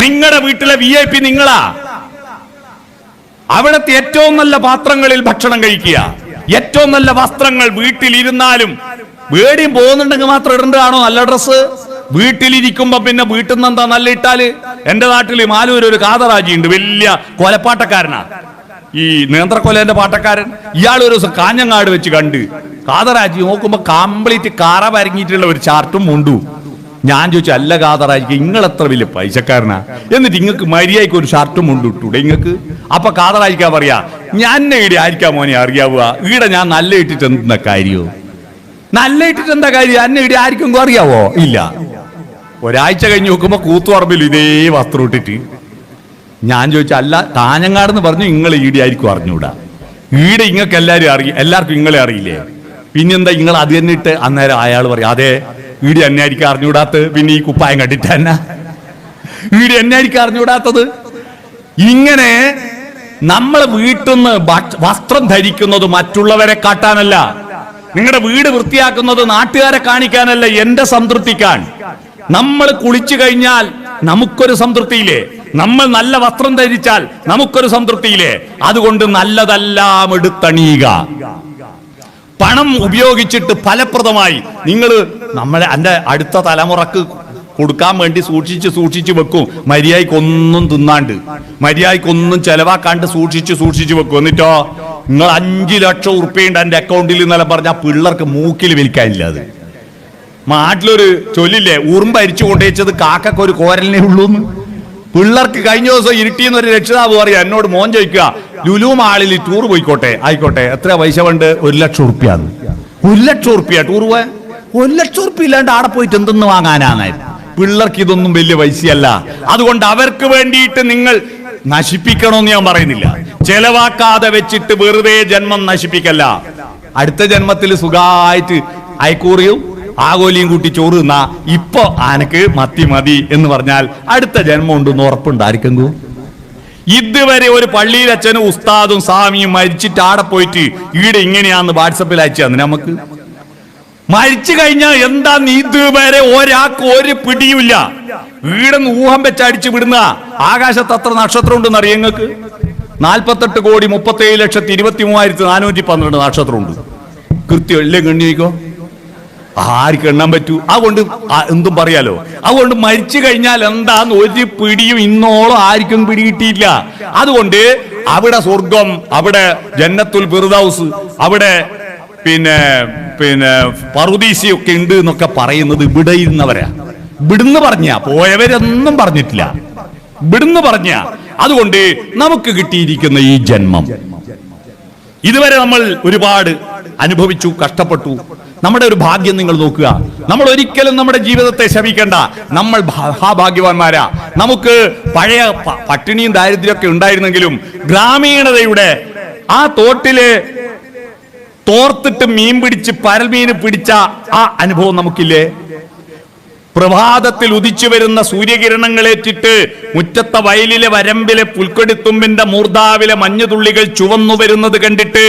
നിങ്ങളുടെ വീട്ടിലെ VIP നിങ്ങളാ. അവിടുത്തെ ഏറ്റവും നല്ല പാത്രങ്ങളിൽ ഭക്ഷണം കഴിക്കുക, ഏറ്റവും നല്ല വസ്ത്രങ്ങൾ. വീട്ടിലിരുന്നാലും വേടിയും പോകുന്നുണ്ടെങ്കിൽ മാത്രം ഇടേണ്ടതാണോ നല്ല ഡ്രസ്സ്? വീട്ടിലിരിക്കുമ്പോ പിന്നെ വീട്ടിൽ നിന്ന് എന്താ നല്ല ഇട്ടാല്? എന്റെ നാട്ടില് മാലൂർ ഒരു കാതറാജി ഉണ്ട്, വലിയ കൊലപ്പാട്ടക്കാരനാ, ഈ നേന്ത്രക്കൊലേന്റെ പാട്ടക്കാരൻ. ഇയാൾ ഒരു ദിവസം കാഞ്ഞങ്ങാട് വെച്ച് കണ്ട് കാതറാജി നോക്കുമ്പോ കംപ്ലീറ്റ് കറ പരങ്ങിയിട്ടുള്ള ഒരു ചാർട്ടും മുണ്ടു. ഞാൻ ചോദിച്ചു, അല്ല കാതറാജിക്ക് നിങ്ങൾ എത്ര വലിയ പൈസക്കാരനാ, എന്നിട്ട് ഇങ്ങക്ക് മര്യാദയ്ക്ക് ഒരു ഷർട്ടും മുണ്ടും ഇട്ടൂടെ ഇങ്ങക്ക്? അപ്പൊ കാതറാജിക്കാ പറയാ, ഞാൻ ഈടെ ആയിരിക്കാ മോനെ അറിയാവുക, ഈടെ ഞാൻ നല്ല ഇട്ടിട്ട് എന്താ കാര്യോ? നല്ല ഇട്ടിട്ട് എന്താ കാര്യം? അന്നെ ഈടെ ആർക്കും അറിയാവോ? ഇല്ല. ഒരാഴ്ച കഴിഞ്ഞ് നോക്കുമ്പോ കൂത്തുപറമ്പിൽ ഇതേ വസ്ത്രം ഇട്ടിട്ട്. ഞാൻ ചോദിച്ചു, അല്ല കാഞ്ഞങ്ങാടെന്ന് പറഞ്ഞു, നിങ്ങൾ ഈടെ ആയിരിക്കും അറിഞ്ഞൂടാ? ഈടെ ഇങ്ങക്ക് എല്ലാവർക്കും ഇങ്ങളെ അറിയില്ലേ? പിന്നെന്താ നിങ്ങൾ അത് തന്നെ ഇട്ട്? അന്നേരം അയാൾ പറയാം, അതെ ഈടെ എന്നെ ആയിരിക്കും അറിഞ്ഞൂടാത്തത്, പിന്നെ ഈ കുപ്പായം കണ്ടിട്ട് തന്നെ ഈടെ എന്നെ ആയിരിക്കും അറിഞ്ഞൂടാത്തത്. ഇങ്ങനെ നമ്മൾ വീട്ടിൽ നിന്ന് വസ്ത്രം ധരിക്കുന്നത് മറ്റുള്ളവരെ കാട്ടാനല്ല, നിങ്ങളുടെ വീട് വൃത്തിയാക്കുന്നത് നാട്ടുകാരെ കാണിക്കാനല്ല, എന്റെ സംതൃപ്തിക്കാൻ. നമ്മൾ കുളിച്ചു കഴിഞ്ഞാൽ നമുക്കൊരു സംതൃപ്തിയില്ലേ? നമ്മൾ നല്ല വസ്ത്രം ധരിച്ചാൽ നമുക്കൊരു സംതൃപ്തിയില്ലേ? അതുകൊണ്ട് നല്ലതെല്ലാം എടുത്തണിയുക. പണം ഉപയോഗിച്ചിട്ട് ഫലപ്രദമായി നിങ്ങൾ എന്റെ അടുത്ത തലമുറക്ക് കൊടുക്കാൻ വേണ്ടി സൂക്ഷിച്ച് വെക്കും. മര്യാദക്കൊന്നും തിന്നാണ്ട്, മര്യാദക്കൊന്നും ചെലവാക്കാണ്ട് സൂക്ഷിച്ച് വെക്കും. എന്നിട്ടോ നിങ്ങൾ 5 ലക്ഷം ഉറുപ്പിയുണ്ട് എന്റെ അക്കൗണ്ടിൽ എന്നെല്ലാം പറഞ്ഞാൽ പിള്ളേർക്ക് മൂക്കിൽ വിൽക്കാനില്ല. അത് നാട്ടിലൊരു ചൊല്ലില്ലേ, ഉറുമ്പ് അരിച്ചു കൊണ്ടുവച്ചത് കാക്കൊരു കോരലിനെ ഉള്ളൂ. പിള്ളേർക്ക് കഴിഞ്ഞ ദിവസം ഇരുട്ടിന്നൊരു രക്ഷിതാവ് പറയാ, എന്നോട് മോൻ ചോദിക്കുക, ലുലു മാളിൽ ടൂർ പോയിക്കോട്ടെ, ആയിക്കോട്ടെ, എത്ര പൈസ വേണ്ട? 1 ലക്ഷം ഉറുപ്പിയാണ്. 1 ലക്ഷം ഉറുപ്പിയ ടൂർ പോയ? 1 ലക്ഷം ഉറുപ്പിയ ഇല്ലാണ്ട് ആടെ പോയിട്ട് എന്തെന്ന് വാങ്ങാനായിരുന്നു? പിള്ളേർക്ക് ഇതൊന്നും വലിയ പൈസയല്ല. അതുകൊണ്ട് അവർക്ക് വേണ്ടിയിട്ട് നിങ്ങൾ നശിപ്പിക്കണമെന്ന് ഞാൻ പറയുന്നില്ല. ചെലവാക്കാതെ വെച്ചിട്ട് വെറുതെ ജന്മം നശിപ്പിക്കല്ല. അടുത്ത ജന്മത്തിൽ സുഖമായിട്ട് അയക്കൂറിയും ആഗോലിയും കൂട്ടി ചോറ് തിന്നാ ഇപ്പൊ ആനക്ക് മതി എന്ന് പറഞ്ഞാൽ അടുത്ത ജന്മം ഉണ്ടെന്ന് ഉറപ്പുണ്ടായിരിക്കും. ഇതുവരെ ഒരു പള്ളിയിൽ അച്ഛനും ഉസ്താദും സ്വാമിയും മരിച്ചിട്ട് ആടെ പോയിട്ട് ഈടെ ഇങ്ങനെയാന്ന് വാട്സപ്പിൽ അയച്ചു തന്നെ. നമുക്ക് മരിച്ചു കഴിഞ്ഞാൽ എന്താന്ന് ഇതുവരെ ഒരാൾക്ക് ഒരു പിടിയുമില്ല. വീടെന്ന് ഊഹം വെച്ചടിച്ചു വിടുന്ന. ആകാശത്ത് എത്ര നക്ഷത്രം ഉണ്ടെന്ന് അറിയാം നിങ്ങൾക്ക്? 48,37,23,412 നക്ഷത്രമുണ്ട്. കൃത്യം എല്ലാം ഗണ്ണിക്കോ, ആർക്ക് എണ്ണാൻ പറ്റൂ? അതുകൊണ്ട് എന്തും പറയാലോ. അതുകൊണ്ട് മരിച്ചു കഴിഞ്ഞാൽ എന്താന്ന് ഒരു പിടിയും ഇന്നോളം ആർക്കും പിടികിട്ടിയില്ല. അതുകൊണ്ട് അവിടെ സ്വർഗം, അവിടെ ജന്നത്തുൽ ഫിർദൗസ്, അവിടെ പിന്നെ പറുദീസയൊക്കെ ഉണ്ട് എന്നൊക്കെ പറയുന്നത് ഇവിടെ ഇരുന്നവരാ. ഇവിടുന്ന് പറഞ്ഞ പോയവരൊന്നും പറഞ്ഞിട്ടില്ല, ഇവിടുന്ന് പറഞ്ഞ. അതുകൊണ്ട് നമുക്ക് കിട്ടിയിരിക്കുന്ന ഈ ജന്മം ഇതുവരെ നമ്മൾ ഒരുപാട് അനുഭവിച്ചു, കഷ്ടപ്പെട്ടു. നമ്മുടെ ഒരു ഭാഗ്യം നിങ്ങൾ നോക്കുക. നമ്മൾ ഒരിക്കലും നമ്മുടെ ജീവിതത്തെ ശപിക്കണ്ട. നമ്മൾ ഭാഗ്യവാന്മാരാ. നമുക്ക് പഴയ പട്ടിണിയും ദാരിദ്ര്യമൊക്കെ ഉണ്ടായിരുന്നെങ്കിലും ഗ്രാമീണതയുടെ ആ തോട്ടില് തോർത്തിട്ട് മീൻ പിടിച്ച് പരൽമീന് പിടിച്ച ആ അനുഭവം നമുക്കില്ലേ? പ്രഭാതത്തിൽ ഉദിച്ചു വരുന്ന സൂര്യകിരണങ്ങളേറ്റിട്ട് മുറ്റത്തെ വയലിലെ വരമ്പിലെ പുൽക്കൊടിത്തുമ്പിന്റെ മൂർധാവിലെ മഞ്ഞുതുള്ളികൾ ചുവന്നു വരുന്നത് കണ്ടിട്ട്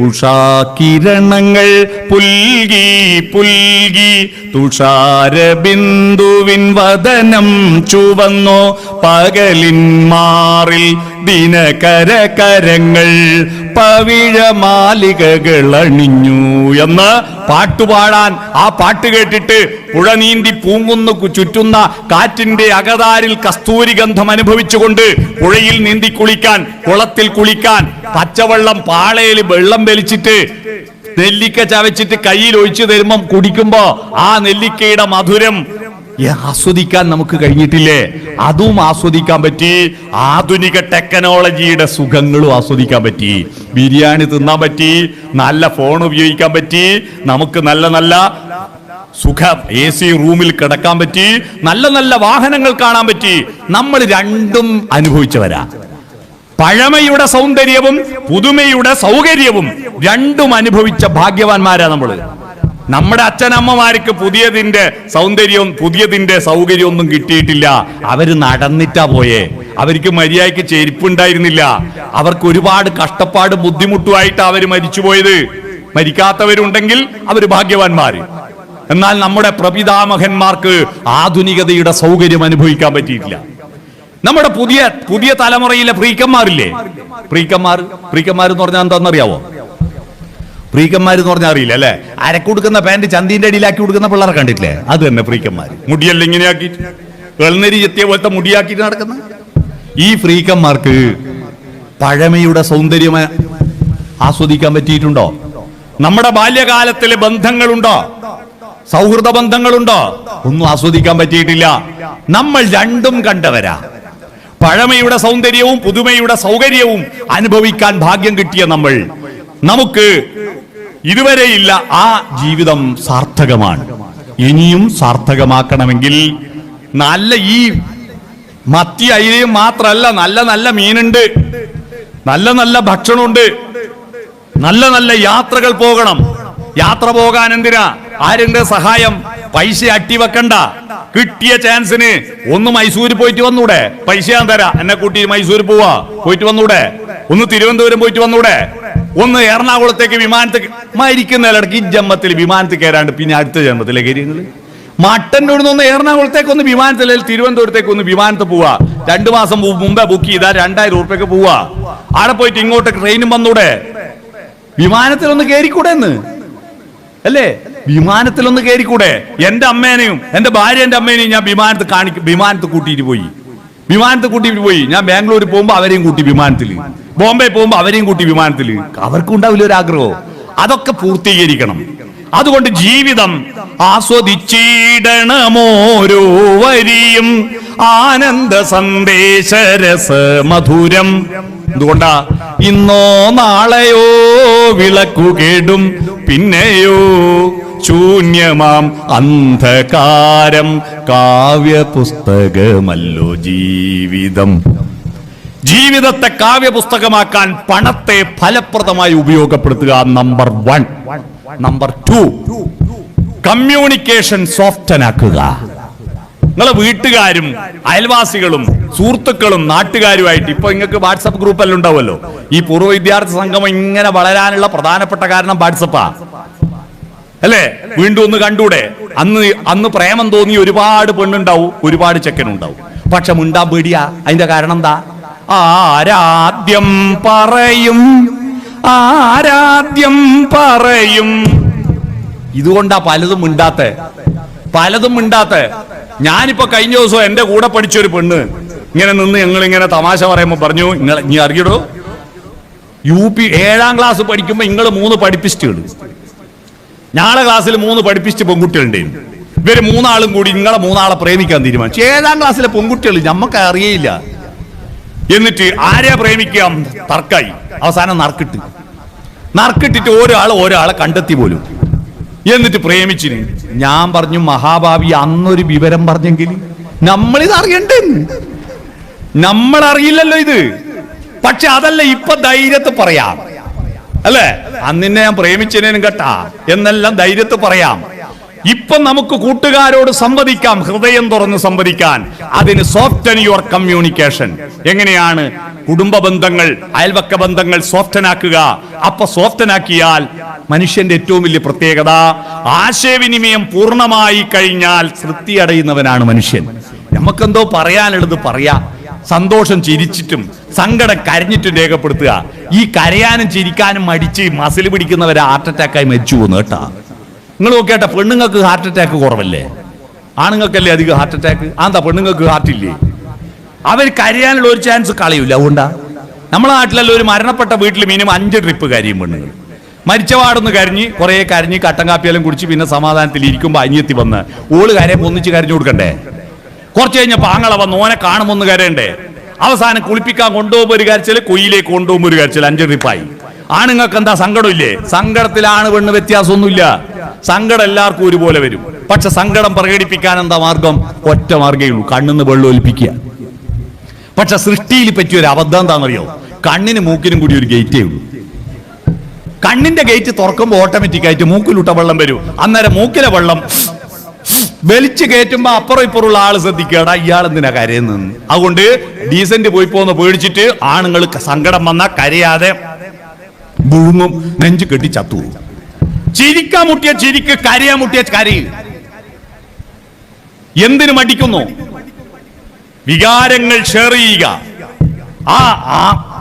ഉഷാകിരണങ്ങൾ പുൽകി പുൽകി തുഷാരബിന്ദുവിൻ വദനം ചുവന്നോ പകലിൻ മാറിൽ ദിനകര കരങ്ങൾ പവിഴമാലികകൾ അണിഞ്ഞു എന്ന് പാട്ടുപാടാൻ. ആ പാട്ട് കേട്ടിട്ട് പുഴ നീന്തി പൂങ്ങുന്നു ചുറ്റുന്ന കാറ്റിന്റെ അകതാരിൽ കസ്തൂരി ഗന്ധം അനുഭവിച്ചുകൊണ്ട് പുഴയിൽ നീന്തി കുളിക്കാൻ, കുളത്തിൽ കുളിക്കാൻ, പച്ചവെള്ളം പാളയിൽ വെള്ളം വലിച്ചിട്ട് നെല്ലിക്ക ചവച്ചിട്ട് കയ്യിൽ ഒഴിച്ചു തരുമ്പം കുടിക്കുമ്പോ ആ നെല്ലിക്കയുടെ മധുരം ആസ്വദിക്കാൻ നമുക്ക് കഴിഞ്ഞിട്ടില്ലേ? അതും ആസ്വദിക്കാൻ പറ്റി. ആധുനിക ടെക്നോളജിയുടെ സുഖങ്ങളും ആസ്വദിക്കാൻ പറ്റി. ബിരിയാണി തിന്നാൻ പറ്റി, നല്ല ഫോൺ ഉപയോഗിക്കാൻ പറ്റി, നമുക്ക് നല്ല നല്ല സുഖം AC റൂമിൽ കിടക്കാൻ പറ്റി, നല്ല നല്ല വാഹനങ്ങൾ കാണാൻ പറ്റി. നമ്മൾ രണ്ടും അനുഭവിച്ചവരാ. പഴമയുടെ സൗന്ദര്യവും പുതുമയുടെ സൗകര്യവും രണ്ടും അനുഭവിച്ച ഭാഗ്യവാന്മാരാ നമ്മള്. നമ്മുടെ അച്ഛനമ്മമാർക്ക് പുതിയതിന്റെ സൗന്ദര്യവും പുതിയതിന്റെ സൗകര്യവും ഒന്നും കിട്ടിയിട്ടില്ല. അവര് നടന്നിട്ടാ പോയേ. അവർക്ക് മര്യാദയ്ക്ക് ചെരുപ്പുണ്ടായിരുന്നില്ല. അവർക്ക് ഒരുപാട് കഷ്ടപ്പാട് ബുദ്ധിമുട്ടുമായിട്ട് അവര് മരിച്ചുപോയത്. മരിക്കാത്തവരുണ്ടെങ്കിൽ അവര് ഭാഗ്യവാന്മാര്. എന്നാൽ നമ്മുടെ പ്രപിതാമഹന്മാർക്ക് ആധുനികതയുടെ സൗകര്യം അനുഭവിക്കാൻ പറ്റിയിട്ടില്ല. നമ്മുടെ പുതിയ തലമുറയിലെ ഫ്രീക്കന്മാരില്ലേ, ഫ്രീക്കന്മാർ എന്ന് പറഞ്ഞാൽ എന്താണെന്നറിയാവോ? ഫ്രീക്കന്മാരെന്ന് പറഞ്ഞാൽ അറിയില്ല അല്ലെ? അരക്കൊടുക്കുന്ന പാന്റ് ചന്തിന്റെ അടിയിലാക്കി കൊടുക്കുന്ന പിള്ളേരെ കണ്ടിട്ടില്ലേ? അത് തന്നെ ഫ്രീക്കന്മാർ. മുടിയെല്ലാം ഇങ്ങനെയാക്കി വെള്ളനരി ചെത്തിയ പോലത്തെ മുടിയാക്കിയിട്ട് നടക്കുന്ന ഈ ഫ്രീക്കന്മാർക്ക് പഴമയുടെ സൗന്ദര്യം ആസ്വദിക്കാൻ പറ്റിയിട്ടുണ്ടോ? നമ്മുടെ ബാല്യകാലത്തിലെ ബന്ധങ്ങളുണ്ടോ? സൗഹൃദ ബന്ധങ്ങളുണ്ടോ? ഒന്നും ആസ്വദിക്കാൻ പറ്റിയിട്ടില്ല. നമ്മൾ രണ്ടും കണ്ടവരാ. പഴമയുടെ സൗന്ദര്യവും പുതുമയുടെ സൗകര്യവും അനുഭവിക്കാൻ ഭാഗ്യം കിട്ടിയ നമുക്ക് ഇതുവരെയില്ല. ആ ജീവിതം സാർത്ഥകമാണ്. ഇനിയും സാർത്ഥകമാക്കണമെങ്കിൽ നല്ല ഈ മത്തി അയിലയും മാത്രമല്ല, നല്ല നല്ല മീനുണ്ട്, നല്ല നല്ല ഭക്ഷണമുണ്ട്, നല്ല നല്ല യാത്രകൾ പോകണം. യാത്ര പോകാൻ എന്തിനാ? ആരുടെ സഹായം? പൈസ അട്ടിവെക്കണ്ട. കിട്ടിയ ചാൻസിന് ഒന്ന് മൈസൂർ പോയിട്ട് വന്നൂടെ? പൈസ ഞാൻ തരാം, എന്നെ കൂട്ടി മൈസൂർ പോയിട്ട് വന്നൂടെ? ഒന്ന് തിരുവനന്തപുരം പോയിട്ട് വന്നൂടെ? ഒന്ന് എറണാകുളത്തേക്ക് വിമാനത്തിൽ മരിക്കുന്നതിലടക്ക് ഈ ജന്മത്തിൽ വിമാനത്തിൽ കയറാണ്ട് പിന്നെ അടുത്ത ജന്മത്തിലെ കാര്യങ്ങൾ മട്ടൻ്റെ ഒന്ന് എറണാകുളത്തേക്ക് ഒന്ന് വിമാനത്തിൽ, തിരുവനന്തപുരത്തേക്ക് ഒന്ന് വിമാനത്തിൽ പോവാ. 2 മാസം മുമ്പേ ബുക്ക് ചെയ്താൽ 2000 ഉറുപ്പ്യക്ക് പോവാ. അവിടെ പോയിട്ട് ഇങ്ങോട്ട് ട്രെയിനും വന്നൂടെ? വിമാനത്തിലൊന്ന് കയറിക്കൂടെ എന്ന് അല്ലേ? വിമാനത്തിലൊന്ന് കയറിക്കൂടെ? എന്റെ അമ്മേനെയും എന്റെ ഭാര്യന്റെ അമ്മേനെയും ഞാൻ വിമാനത്തിൽ കൂട്ടിയിട്ട് പോയി. ഞാൻ ബാംഗ്ലൂർ പോകുമ്പോ അവരെയും കൂട്ടി വിമാനത്തിൽ, ബോംബെ പോകുമ്പോ അവരെയും കൂട്ടി വിമാനത്തിൽ. അവർക്കും ഉണ്ടാവില്ല ഒരു ആഗ്രഹം. അതൊക്കെ പൂർത്തീകരിക്കണം. അതുകൊണ്ട് ജീവിതം ആസ്വദിച്ചിടണമോരോ വരിയും ആനന്ദ സന്ദേശരസ മധുരം. എന്തുകൊണ്ടാ? ഇന്നോ നാളെയോ വിളക്കു കേടും, പിന്നെയോ ശൂന്യമാം അന്ധകാരം. കാവ്യ പുസ്തകമല്ലോ ജീവിതം. ജീവിതത്തെ കാവ്യപുസ്തകമാക്കാൻ പണത്തെ ഫലപ്രദമായി ഉപയോഗപ്പെടുത്തുക. നമ്പർ 1. നമ്പർ 2, കമ്മ്യൂണിക്കേഷൻ സോഫ്റ്റനാക്കുക. നിങ്ങളെ വീട്ടുകാരും അയൽവാസികളും സുഹൃത്തുക്കളും നാട്ടുകാരുമായിട്ട് ഇപ്പൊ നിങ്ങൾക്ക് വാട്സപ്പ് ഗ്രൂപ്പെല്ലാം ഉണ്ടാവുമല്ലോ. ഈ പൂർവ്വ വിദ്യാർത്ഥി സംഗമം ഇങ്ങനെ വളരാനുള്ള പ്രധാനപ്പെട്ട കാരണം വാട്സപ്പാ അല്ലേ? വീണ്ടും ഒന്ന് കണ്ടൂടെ? അന്ന് പ്രേമം തോന്നി ഒരുപാട് പെണ്ണുണ്ടാവും, ഒരുപാട് ചെക്കനുണ്ടാവും. പക്ഷെ മുണ്ടാൻ പേടിയാ. അതിന്റെ കാരണം എന്താ? ആരാദ്യം പറയും. ഇതുകൊണ്ടാ പലതും മിണ്ടാത്ത. ഞാനിപ്പോ കഴിഞ്ഞ ദിവസം എന്റെ കൂടെ പഠിച്ചൊരു പെണ്ണ് ഇങ്ങനെ നിന്ന് ഞങ്ങളിങ്ങനെ തമാശ പറയുമ്പോ പറഞ്ഞു, നീ അറിയടോ, UP 7ാം ക്ലാസ് പഠിക്കുമ്പോ നിങ്ങൾ 3 പഠിപ്പിസ്റ്റുകൾ, ഞങ്ങളെ ക്ലാസ്സിൽ 3 പഠിപ്പിസ്റ്റ് പെൺകുട്ടികളുണ്ടായിരുന്നു. ഇവര് 3 ആളും കൂടി നിങ്ങളെ 3 ആളെ പ്രേമിക്കാൻ തീരുമാനിച്ചു. 7ാം ക്ലാസ്സിലെ പെൺകുട്ടികൾ നമുക്ക് അറിയയില്ല. എന്നിട്ട് ആരെയാ പ്രേമിക്കാം? തർക്കായി. അവസാനം നറുക്കിട്ടിട്ട് ഒരാളെ കണ്ടെത്തി പോലും. എന്നിട്ട് പ്രേമിച്ചിന്. ഞാൻ പറഞ്ഞു, മഹാഭാവി അന്നൊരു വിവരം പറഞ്ഞെങ്കിൽ നമ്മളിത് അറിയണ്ടെന്ന്. നമ്മളറിയില്ലല്ലോ ഇത്. പക്ഷെ അതല്ല ഇപ്പൊ ധൈര്യത്ത് പറയാം അല്ലേ? അന്നിന്നെ ഞാൻ പ്രേമിച്ചതിനും കേട്ടാ എന്നെല്ലാം ധൈര്യത്ത് പറയാം. ഇപ്പൊ നമുക്ക് കൂട്ടുകാരോട് സംവദിക്കാം, ഹൃദയം തുറന്ന് സംവദിക്കാൻ. അതിന് സോഫ്റ്റൻ യുവർ കമ്മ്യൂണിക്കേഷൻ. എങ്ങനെയാണ്? കുടുംബ ബന്ധങ്ങൾ, അയൽവക്ക ബന്ധങ്ങൾ സോഫ്റ്റനാക്കുക. അപ്പൊ സോഫ്റ്റനാക്കിയാൽ മനുഷ്യന്റെ ഏറ്റവും വലിയ പ്രത്യേകത, ആശയവിനിമയം പൂർണ്ണമായി കഴിഞ്ഞാൽ തൃപ്തി അടയുന്നവനാണ് മനുഷ്യൻ. നമുക്കെന്തോ പറയാനുള്ളത് പറയാ. സന്തോഷം ചിരിച്ചിട്ടും സങ്കടം കരഞ്ഞിട്ടും രേഖപ്പെടുത്തുക. ഈ കരയാനും ചിരിക്കാനും മടിച്ച് മസിൽ പിടിക്കുന്നവരെ ഹാർട്ട് അറ്റാക്കായി മരിച്ചു പോകുന്നു കേട്ടാ. നിങ്ങൾ നോക്കിയാട്ടെ, പെണ്ണുങ്ങൾക്ക് ഹാർട്ട് അറ്റാക്ക് കുറവല്ലേ? ആണുങ്ങൾക്കല്ലേ അധികം ഹാർട്ട് അറ്റാക്ക്. എന്താ പെണ്ണുങ്ങൾക്ക് ഹാർട്ടില്ലേ? അവർ കരയാനുള്ള ഒരു ചാൻസ് കളയൂല. അതുകൊണ്ടാ നമ്മളെ നാട്ടിലല്ല ഒരു മരണപ്പെട്ട വീട്ടിൽ മിനിമം 5 ട്രിപ്പ് കരയും പെണ്ണുങ്ങൾ. മരിച്ചപാടൊന്ന് കുറേ കരഞ്ഞ് കട്ടൻ കാപ്പിയെല്ലാം കുടിച്ച് പിന്നെ സമാധാനത്തിൽ ഇരിക്കുമ്പോൾ അനിയത്തി വന്ന് ഓള് കരയും ഒന്നിച്ച് കരഞ്ഞു കൊടുക്കണ്ടേ? കുറച്ച് കഴിഞ്ഞപ്പോൾ ആങ്ങളെ വന്ന് ഓനെ കാണുമൊന്ന് കരയണ്ടേ? അവസാനം കുളിപ്പിക്കാൻ കൊണ്ടുപോകുമ്പോൾ ഒരു കരച്ചിൽ, കൊയിലേക്ക് കൊണ്ടുപോകുമ്പോൾ ഒരു കരച്ചിൽ. 5 ട്രിപ്പായി. ആണുങ്ങൾക്ക് എന്താ സങ്കടമില്ലേ? സങ്കടത്തിലാണ് പെണ്ണ് വ്യത്യാസമൊന്നുമില്ല. സങ്കടം എല്ലാവർക്കും ഒരുപോലെ വരും. പക്ഷെ സങ്കടം പ്രകടിപ്പിക്കാൻ എന്താ മാർഗം? ഒറ്റ മാർഗ്ഗമേ ഉള്ളൂ, കണ്ണിന്ന് വെള്ളം ഒലിപ്പിക്കുക. പക്ഷെ സൃഷ്ടിയിൽ പറ്റിയൊരു അബദ്ധം എന്താണെന്നറിയോ? കണ്ണിനും മൂക്കിനും കൂടി ഒരു ഗേറ്റേ ഉള്ളൂ. കണ്ണിന്റെ ഗേറ്റ് തുറക്കുമ്പോൾ ഓട്ടോമാറ്റിക്കായിട്ട് മൂക്കിലൂട്ട വെള്ളം വരും. അന്നേരം മൂക്കിലെ വെള്ളം വലിച്ചു കയറ്റുമ്പോ അപ്പുറം ഇപ്പുറമുള്ള ആള് ശ്രദ്ധിക്കടാ, ഇയാൾ എന്തിനാ കരയുന്നെന്ന്. അതുകൊണ്ട് ഡീസന്റ് പോയി പോന്ന് പേടിച്ചിട്ട് ആണുങ്ങൾ സങ്കടം വന്നാ കരയാതെ വിഴുങ്ങും, നെഞ്ചു കെട്ടി ചത്തുപോകും. ചിരിക്കാൻ മുട്ടിയ ചിരിക്ക്, കരയാൻ മുട്ടിയ കരയും. എന്തിനു മടിക്കുന്നു? വികാരങ്ങൾ ഷെയർ ചെയ്യുക. ആ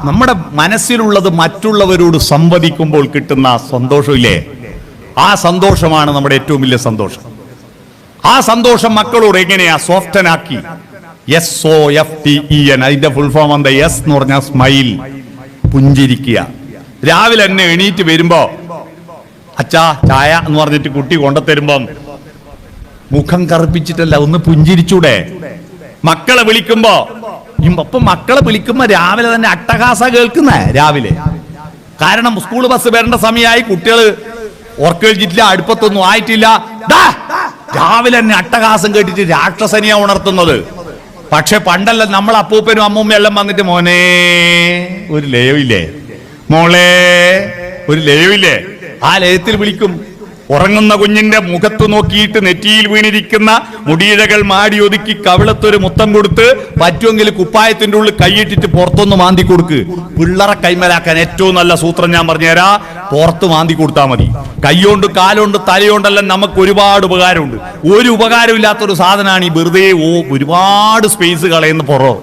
നമ്മുടെ മനസ്സിലുള്ളത് മറ്റുള്ളവരോട് സംവദിക്കുമ്പോൾ കിട്ടുന്ന സന്തോഷമില്ലേ, ആ സന്തോഷമാണ് നമ്മുടെ ഏറ്റവും വലിയ സന്തോഷം. ആ സന്തോഷം മക്കളോട് എങ്ങനെയാ സോഫ്റ്റനാക്കി? SOFTEN, അതിന്റെ ഫുൾ ഫോം എന്താ? എസ് എന്ന് പറഞ്ഞാൽ സ്മൈൽ, പുഞ്ചിരിക്കുക. രാവിലെ തന്നെ എണീറ്റ് വരുമ്പോ അച്ഛാ ചായ എന്ന് പറഞ്ഞിട്ട് കുട്ടി കൊണ്ടുത്തരുമ്പം മുഖം കറുപ്പിച്ചിട്ടല്ല, ഒന്ന് പുഞ്ചിരിച്ചൂടെ? മക്കളെ വിളിക്കുമ്പോ രാവിലെ തന്നെ അട്ടഹാസ കേൾക്കുന്നേ രാവിലെ. കാരണം സ്കൂൾ ബസ് വരേണ്ട സമയമായി, കുട്ടികൾ ഉറക്കളിച്ചിട്ടില്ല, അടുപ്പത്തൊന്നും ആയിട്ടില്ല. രാവിലെ തന്നെ അട്ടഹാസം കേട്ടിട്ട് രാക്ഷസനിയാ ഉണർത്തുന്നത്. പക്ഷെ പണ്ടല്ല, നമ്മൾ അപ്പൂപ്പനും അമ്മൂമ്മയും എല്ലാം വന്നിട്ട് മോനെ ഒരു ലയവില്ലേ, മോളെ ഒരു ലയവില്ലേ, ആ ലയത്തിൽ വിളിക്കും. ഉറങ്ങുന്ന കുഞ്ഞിന്റെ മുഖത്ത് നോക്കിയിട്ട് നെറ്റിയിൽ വീണിരിക്കുന്ന മുടിയിഴകൾ മാടി ഒതുക്കി കവിളത്തൊരു മുത്തം കൊടുത്ത്, പറ്റുമെങ്കിൽ കുപ്പായത്തിന്റെ ഉള്ളിൽ കൈയിട്ടിട്ട് പുറത്തൊന്ന് മാന്തി കൊടുക്ക്. പിള്ളറെ കൈമലാക്കാൻ ഏറ്റവും നല്ല സൂത്രം ഞാൻ പറഞ്ഞുതരാ, പുറത്ത് മാന്തി കൊടുത്താൽ മതി. കൈകൊണ്ട് കാലുകൊണ്ട് തലയോണ്ടെല്ലാം നമുക്ക് ഒരുപാട് ഉപകാരമുണ്ട്. ഒരു ഉപകാരമില്ലാത്തൊരു സാധനമാണ് ഈ വെറുതെ ഒരുപാട് സ്പേസ് കളയുന്ന പുറം.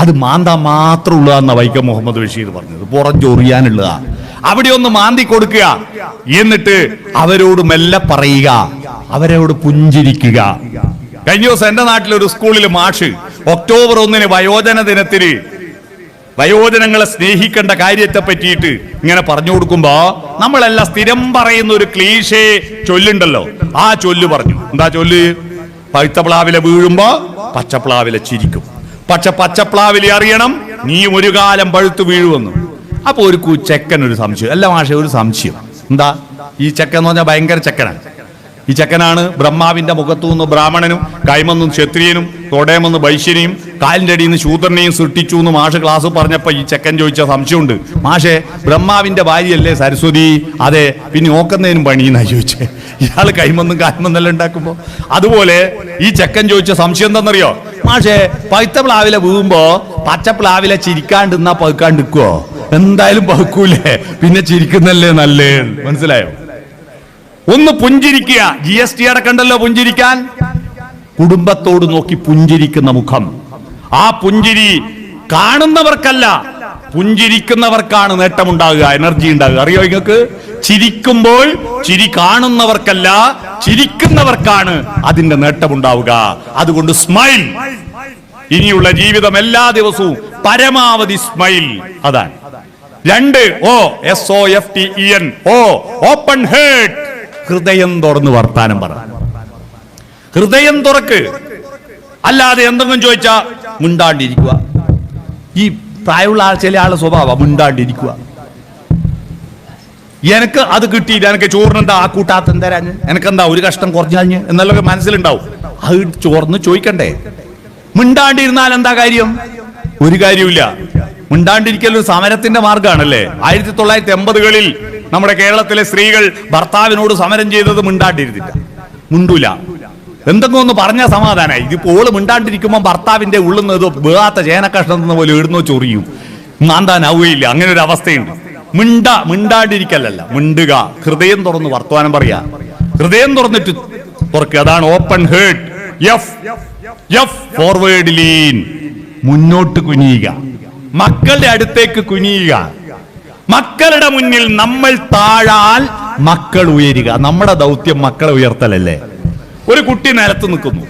അത് മാന്താൻ മാത്രം ഉള്ളതാന്ന വൈക്കം മുഹമ്മദ് ബഷീർ പറഞ്ഞത്, പുറം ചൊറിയാനുള്ളതാ. അവിടെ ഒന്ന് മാന്തി കൊടുക്കുക, എന്നിട്ട് അവരോട് മെല്ലെ പറയുക, അവരോട് പുഞ്ചിരിക്കുക. കഴിഞ്ഞ ദിവസം എന്റെ നാട്ടിലൊരു സ്കൂളിൽ മാഷ് ഒക്ടോബർ 1 വയോജന ദിനത്തിന് വയോജനങ്ങളെ സ്നേഹിക്കേണ്ട കാര്യത്തെ പറ്റിയിട്ട് ഇങ്ങനെ പറഞ്ഞു കൊടുക്കുമ്പോ നമ്മളെല്ലാം സ്ഥിരം പറയുന്ന ഒരു ക്ലീഷേ ചൊല്ലുണ്ടല്ലോ, ആ ചൊല്ല് പറഞ്ഞു. എന്താ ചൊല്ല്? പഴുത്തപ്ലാവിലെ വീഴുമ്പോ പച്ചപ്ലാവിലെ ചിരിക്കും, പക്ഷെ പച്ചപ്ലാവിലെ അറിയണം നീ ഒരു കാലം പഴുത്തു വീഴുമെന്ന്. അപ്പൊ ഒരു ചെക്കൻ ഒരു സംശയം, അല്ല മാഷെ ഒരു സംശയം. എന്താ? ഈ ചെക്കൻ എന്ന് പറഞ്ഞാൽ ഭയങ്കര ചെക്കനാണ്. ഈ ചെക്കനാണ് ബ്രഹ്മാവിന്റെ മുഖത്തു നിന്ന് ബ്രാഹ്മണനും, കൈമെന്നും ക്ഷത്രിയനും, തൊടയമെന്ന് വൈശ്യനെയും, കാലിന്റെ അടിയിൽ നിന്ന് ശൂദ്രനെയും സൃഷ്ടിച്ചു എന്ന് മാഷ് ക്ലാസ് പറഞ്ഞപ്പോ ഈ ചെക്കൻ ചോദിച്ച സംശയമുണ്ട്. മാഷെ, ബ്രഹ്മാവിന്റെ ഭാര്യയല്ലേ സരസ്വതി? അതെ, പിന്നെ ഓക്കുന്നതിനും പണിയെന്നാ ചോദിച്ചേ. ഇയാള് കൈമെന്നും കാൽമെന്നെല്ലാം ഉണ്ടാക്കുമ്പോ. അതുപോലെ ഈ ചെക്കൻ ചോദിച്ച സംശയം എന്താണെന്നറിയോ? മാഷെ, പഴുത്ത പ്ലാവിലെ വീഴുമ്പോ പച്ചപ്ലാവിലെ ചിരിക്കാണ്ടിരുന്നാ പഴുക്കാണ്ടിരിക്കുവോ? എന്തായാലും പഴുക്കൂലേ, പിന്നെ ചിരിക്കുന്നല്ലേ നല്ലേ. മനസ്സിലായോ? ഒന്ന് പുഞ്ചിരിക്കുക. GST അടക്കണ്ടല്ലോ പുഞ്ചിരിക്കാൻ. കുടുംബത്തോട് നോക്കി പുഞ്ചിരിക്കുന്ന മുഖം, ആ പുഞ്ചിരി കാണുന്നവർക്കല്ല, പുഞ്ചിരിക്കുന്നവർക്കാണ് നേട്ടമുണ്ടാകുക, എനർജി ഉണ്ടാകുക. അറിയോ നിങ്ങൾക്ക്? ചിരിക്കുമ്പോൾ ചിരി കാണുന്നവർക്കല്ല, ചിരിക്കുന്നവർക്കാണ് അതിന്റെ നേട്ടമുണ്ടാവുക. അതുകൊണ്ട് സ്മൈൽ. ഇനിയുള്ള ജീവിതം എല്ലാ ദിവസവും പരമാവധി സ്മൈൽ. അതാണ് 2 SOFTEN, ഓപ്പൺ ഹേർട്ട്. ഹൃദയം തുറന്ന് വർത്താനം പറ. ഹൃദയം തുറക്ക്. അല്ലാതെ എന്തെങ്കിലും ചോദിച്ചാ മുണ്ടാണ്ടിരിക്കുക. ഈ പ്രായമുള്ള ചില ആളുടെ സ്വഭാവം മുണ്ടാണ്ടിരിക്കുക. എനിക്ക് അത് കിട്ടിയില്ല, എനിക്ക് ചോറിനെന്താ ആ കൂട്ടാത്ത തരാഞ്ഞ്, എനിക്കെന്താ ഒരു കഷ്ടം കുറഞ്ഞാഞ്ഞ് എന്നല്ലൊക്കെ മനസ്സിലുണ്ടാവും. അത് ചോർന്ന് ചോദിക്കണ്ടേ? മിണ്ടാണ്ടിരുന്നാൽ എന്താ കാര്യം? ഒരു കാര്യമില്ല. മിണ്ടാണ്ടിരിക്കൽ ഒരു സമരത്തിന്റെ മാർഗമാണല്ലേ. 1980-കളിൽ നമ്മുടെ കേരളത്തിലെ സ്ത്രീകൾ ഭർത്താവിനോട് സമരം ചെയ്തത് മിണ്ടാണ്ടിരുന്നില്ല, മിണ്ടൂല. എന്തെങ്കിലും ഒന്ന് പറഞ്ഞ സമാധാനമായി. ഇതിപ്പോ ഓള് മിണ്ടാണ്ടിരിക്കുമ്പോ ഭർത്താവിന്റെ ഉള്ളിൽ നിന്ന് വേഗാത്ത ചേനക്കഷ്ണം പോലെ ഇടുന്നോ ചൊറിയും, മാന്താനാവുകയില്ല. അങ്ങനെ ഒരു അവസ്ഥയുണ്ട്. മിണ്ടാണ്ടിരിക്കലല്ല, മിണ്ടുക. ഹൃദയം തുറന്ന് വർത്തമാനം പറയാ. ഹൃദയം തുറന്നിട്ട് തുറക്കുക. അതാണ് ഓപ്പൺ ഹേർട്ട്. ഫോർവേഡ് ലീൻ, മുന്നോട്ട് കുനിയുക. മക്കളുടെ അടുത്തേക്ക് കുനിയുക. മക്കളുടെ മുന്നിൽ നമ്മൾ താഴാൽ മക്കൾ ഉയരുക. നമ്മുടെ ദൗത്യം മക്കളെ ഉയർത്തലല്ലേ. ഒരു കുട്ടി നിലത്ത് നിൽക്കുന്നു,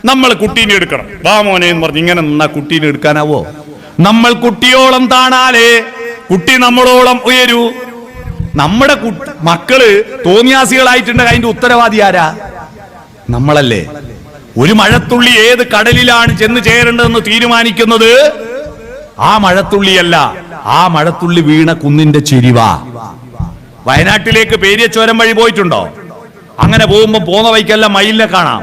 നമ്മൾ കുട്ടീനെ എടുക്കണം. വാ മോനെ എന്ന് പറഞ്ഞ് ഇങ്ങനെ നിന്നാ കുട്ടീനെ എടുക്കാനാവോ? നമ്മൾ കുട്ടിയോളം താണാലേ കുട്ടി നമ്മളോളം ഉയരൂ. നമ്മുടെ മക്കള് തോന്നിയാസികളായിട്ടുണ്ടെങ്കിൽ അതിന്റെ ഉത്തരവാദി ആരാ? നമ്മളല്ലേ. ഒരു മഴത്തുള്ളി ഏത് കടലിലാണ് ചെന്ന് ചേരേണ്ടതെന്ന് തീരുമാനിക്കുന്നത് ആ മഴത്തുള്ളിയല്ല, ആ മഴത്തുള്ളി വീണ കുന്നിന്റെ ചെരിവാ. വയനാട്ടിലേക്ക് പേരിയച്ചോരം വഴി പോയിട്ടുണ്ടോ? അങ്ങനെ പോകുമ്പോ പോന്ന വഴിക്കെല്ലാം മയിലിനെ കാണാം.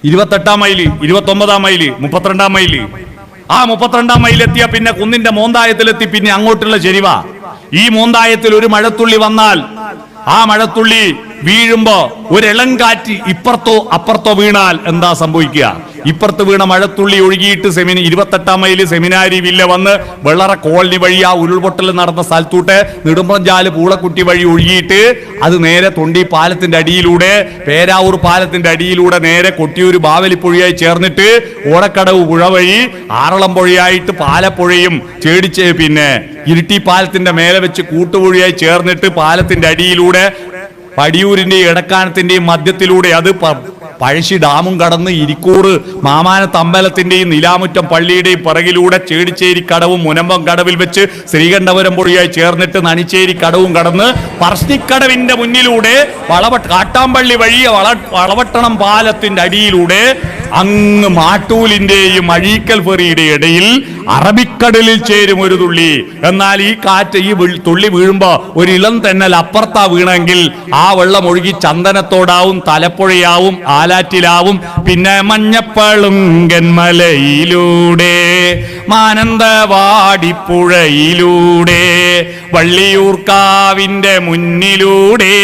28-ാം മൈല്, 29-ാം മൈല്, 32-ാം മൈല്. ആ 32-ാം മൈലെത്തിയ പിന്നെ കുന്നിന്റെ മോന്തായത്തിലെത്തി, പിന്നെ അങ്ങോട്ടുള്ള ചെരിവ. ഈ മോന്തായത്തിൽ ഒരു മഴത്തുള്ളി വന്നാൽ ആ മഴത്തുള്ളി വീഴുമ്പോ ഒരിളങ്കാറ്റ് ഇപ്പുറത്തോ അപ്പുറത്തോ വീണാൽ എന്താ സംഭവിക്കുക? ഇപ്പുറത്ത് വീണ മഴത്തുള്ളി ഒഴുകിയിട്ട് 28-ാം മൈല് സെമിനാരി വില്ല വന്ന് വെള്ളറ കോളനി വഴി ആ ഉരുൾപൊട്ടൽ നടന്ന സ്ഥലത്തൂട്ട് നെടുമ്പഞ്ചാല് പൂളക്കുട്ടി വഴി ഒഴുകിയിട്ട് അത് നേരെ തൊണ്ടി പാലത്തിന്റെ അടിയിലൂടെ, പേരാവൂർ പാലത്തിന്റെ അടിയിലൂടെ നേരെ കൊട്ടിയൂർ ബാവലിപ്പുഴയായി ചേർന്നിട്ട് ഓടക്കടവ് പുഴ വഴി ആറളം പുഴയായിട്ട് പാലപ്പുഴയും ചേടിച്ച് പിന്നെ ഇരിട്ടി പാലത്തിന്റെ മേലെ വെച്ച് കൂട്ടുപുഴയായി ചേർന്നിട്ട് പാലത്തിന്റെ അടിയിലൂടെ പടിയൂരിന്റെയും എടക്കാനത്തിന്റെയും മധ്യത്തിലൂടെ അത് പഴശ്ശി ഡാമും കടന്ന് ഇരിക്കൂർ മാമാനത്ത് അമ്പലത്തിന്റെയും നിലാമുറ്റം പള്ളിയുടെയും പിറകിലൂടെ ചേടിച്ചേരി കടവും മുനമ്പം കടവിൽ വെച്ച് ശ്രീകണ്ഠപുരം പുഴയായി ചേർന്നിട്ട് നണിച്ചേരി കടവും കടന്ന് പറശ്ശിക്കടവിന്റെ മുന്നിലൂടെ കാട്ടാമ്പള്ളി വഴി വളവട്ടണം പാലത്തിന്റെ അടിയിലൂടെ അങ്ങ് മാട്ടൂലിന്റെയും അഴീക്കൽ ഫെറിയുടെ ഇടയിൽ അറബിക്കടലിൽ ചേരും ഒരു തുള്ളി. എന്നാൽ ഈ കാറ്റ് ഈ തുള്ളി വീഴുമ്പോ ഒരു ഇളം തെന്നൽ അപ്പുറത്താ വീണെങ്കിൽ ആ വെള്ളം ഒഴുകി ചന്ദനത്തോടാവും, തലപ്പുഴയാവും, ആലാറ്റിലാവും, പിന്നെ മഞ്ഞപ്പളുങ്കന്മലയിലൂടെ മാനന്തവാടിപ്പുഴയിലൂടെ വള്ളിയൂർക്കാവിന്റെ മുന്നിലൂടെ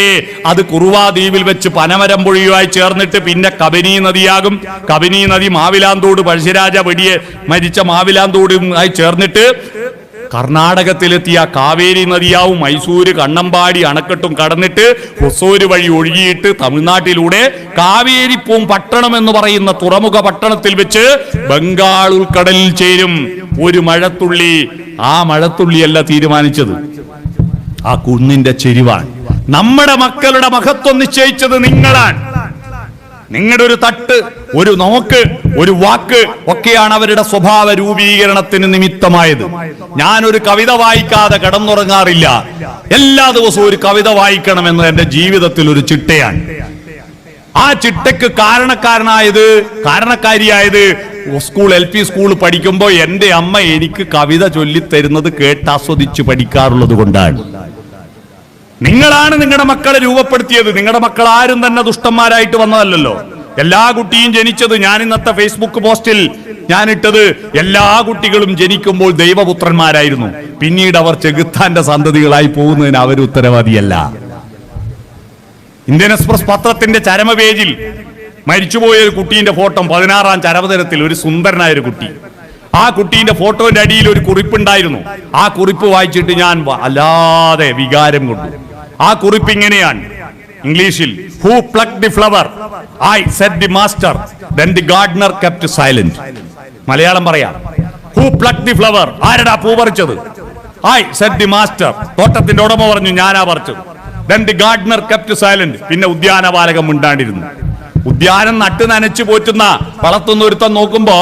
അത് കുറുവാദ്വീപിൽ വെച്ച് പനമരം പുഴയുമായി ചേർന്നിട്ട് പിന്നെ കബനി നദിയാകും. കബനി നദി മാവിലാന്തോട് പഴശ്ശിരാജ വെടിയെ മരിച്ച മാവിലാന്തോടുമായി ചേർന്നിട്ട് കർണാടകത്തിലെത്തിയ കാവേരി നദിയാവും. മൈസൂര് കണ്ണമ്പാടി അണക്കെട്ടും കടന്നിട്ട് ഹൊസൂര് വഴി ഒഴുകിയിട്ട് തമിഴ്നാട്ടിലൂടെ കാവേരിപ്പൂം പട്ടണം എന്ന് പറയുന്ന തുറമുഖ പട്ടണത്തിൽ വെച്ച് ബംഗാൾ ഉൾക്കടലിൽ ചേരും ഒരു മഴത്തുള്ളി. ആ മഴത്തുള്ളിയല്ല തീരുമാനിച്ചത്, ആ കുന്നിന്റെ ചെരിവാണ്. നമ്മുടെ മക്കളുടെ മഹത്വം നിശ്ചയിച്ചത് നിങ്ങളാണ്. നിങ്ങളുടെ ഒരു തട്ട്, ഒരു നോക്ക്, ഒരു വാക്ക് ഒക്കെയാണ് അവരുടെ സ്വഭാവ രൂപീകരണത്തിന് നിമിത്തമായത്. ഞാനൊരു കവിത വായിക്കാതെ കിടന്നുറങ്ങാറില്ല. എല്ലാ ദിവസവും ഒരു കവിത വായിക്കണമെന്ന് എന്റെ ജീവിതത്തിൽ ഒരു ചിട്ടയാണ്. ആ ചിട്ടയ്ക്ക് കാരണക്കാരിയായത് സ്കൂൾ LP സ്കൂൾ പഠിക്കുമ്പോൾ എന്റെ അമ്മ എനിക്ക് കവിത ചൊല്ലിത്തരുന്നത് കേട്ടാസ്വദിച്ച് പഠിക്കാറുള്ളത് കൊണ്ടാണ്. നിങ്ങളാണ് നിങ്ങളുടെ മക്കളെ രൂപപ്പെടുത്തിയത്. നിങ്ങളുടെ മക്കൾ ആരും തന്നെ ദുഷ്ടന്മാരായിട്ട് വന്നതല്ലല്ലോ. എല്ലാ കുട്ടിയും ജനിച്ചത്, ഞാൻ ഇന്നത്തെ ഫേസ്ബുക്ക് പോസ്റ്റിൽ ഞാനിട്ടത്, എല്ലാ കുട്ടികളും ജനിക്കുമ്പോൾ ദൈവപുത്രന്മാരായിരുന്നു. പിന്നീട് അവർ ചെകുത്താന്റെ സന്തതികളായി പോകുന്നതിന് അവർ ഉത്തരവാദിയല്ല. ഇന്ത്യൻ എക്സ്പ്രസ് പത്രത്തിന്റെ ചരമ പേജിൽ മരിച്ചുപോയ ഒരു കുട്ടീന്റെ ഫോട്ടോ, 16-ാം ചരമദിനത്തിൽ ഒരു സുന്ദരനായ ഒരു കുട്ടി. ആ കുട്ടീന്റെ ഫോട്ടോന്റെ അടിയിൽ ഒരു കുറിപ്പുണ്ടായിരുന്നു. ആ കുറിപ്പ് വായിച്ചിട്ട് ഞാൻ അല്ലാതെ വികാരം കൊണ്ടു. ആ കുറിപ്പ് ഇങ്ങനെയാണ് ഇംഗ്ലീഷിൽ: Who plucked the flower? I, said the master. Then the gardener kept silent. Malayalam പറയാം. Who plucked the flower? ആരടാ പൂ പറിച്ചത്? I, said the master. തോട്ടത്തിന്റെ ഉടമ പറഞ്ഞു, ഞാനാ പറിച്ചത്. Then the gardener kept silent. പിന്നെ ഉദ്യാനപാലകൻ മിണ്ടാണ്ടിരുന്നു. ഉദ്യാനം നട്ട് നനച്ചു പോറ്റുന്ന വളർത്തുന്ന ഒരുത്തൻ നോക്കുമ്പോ,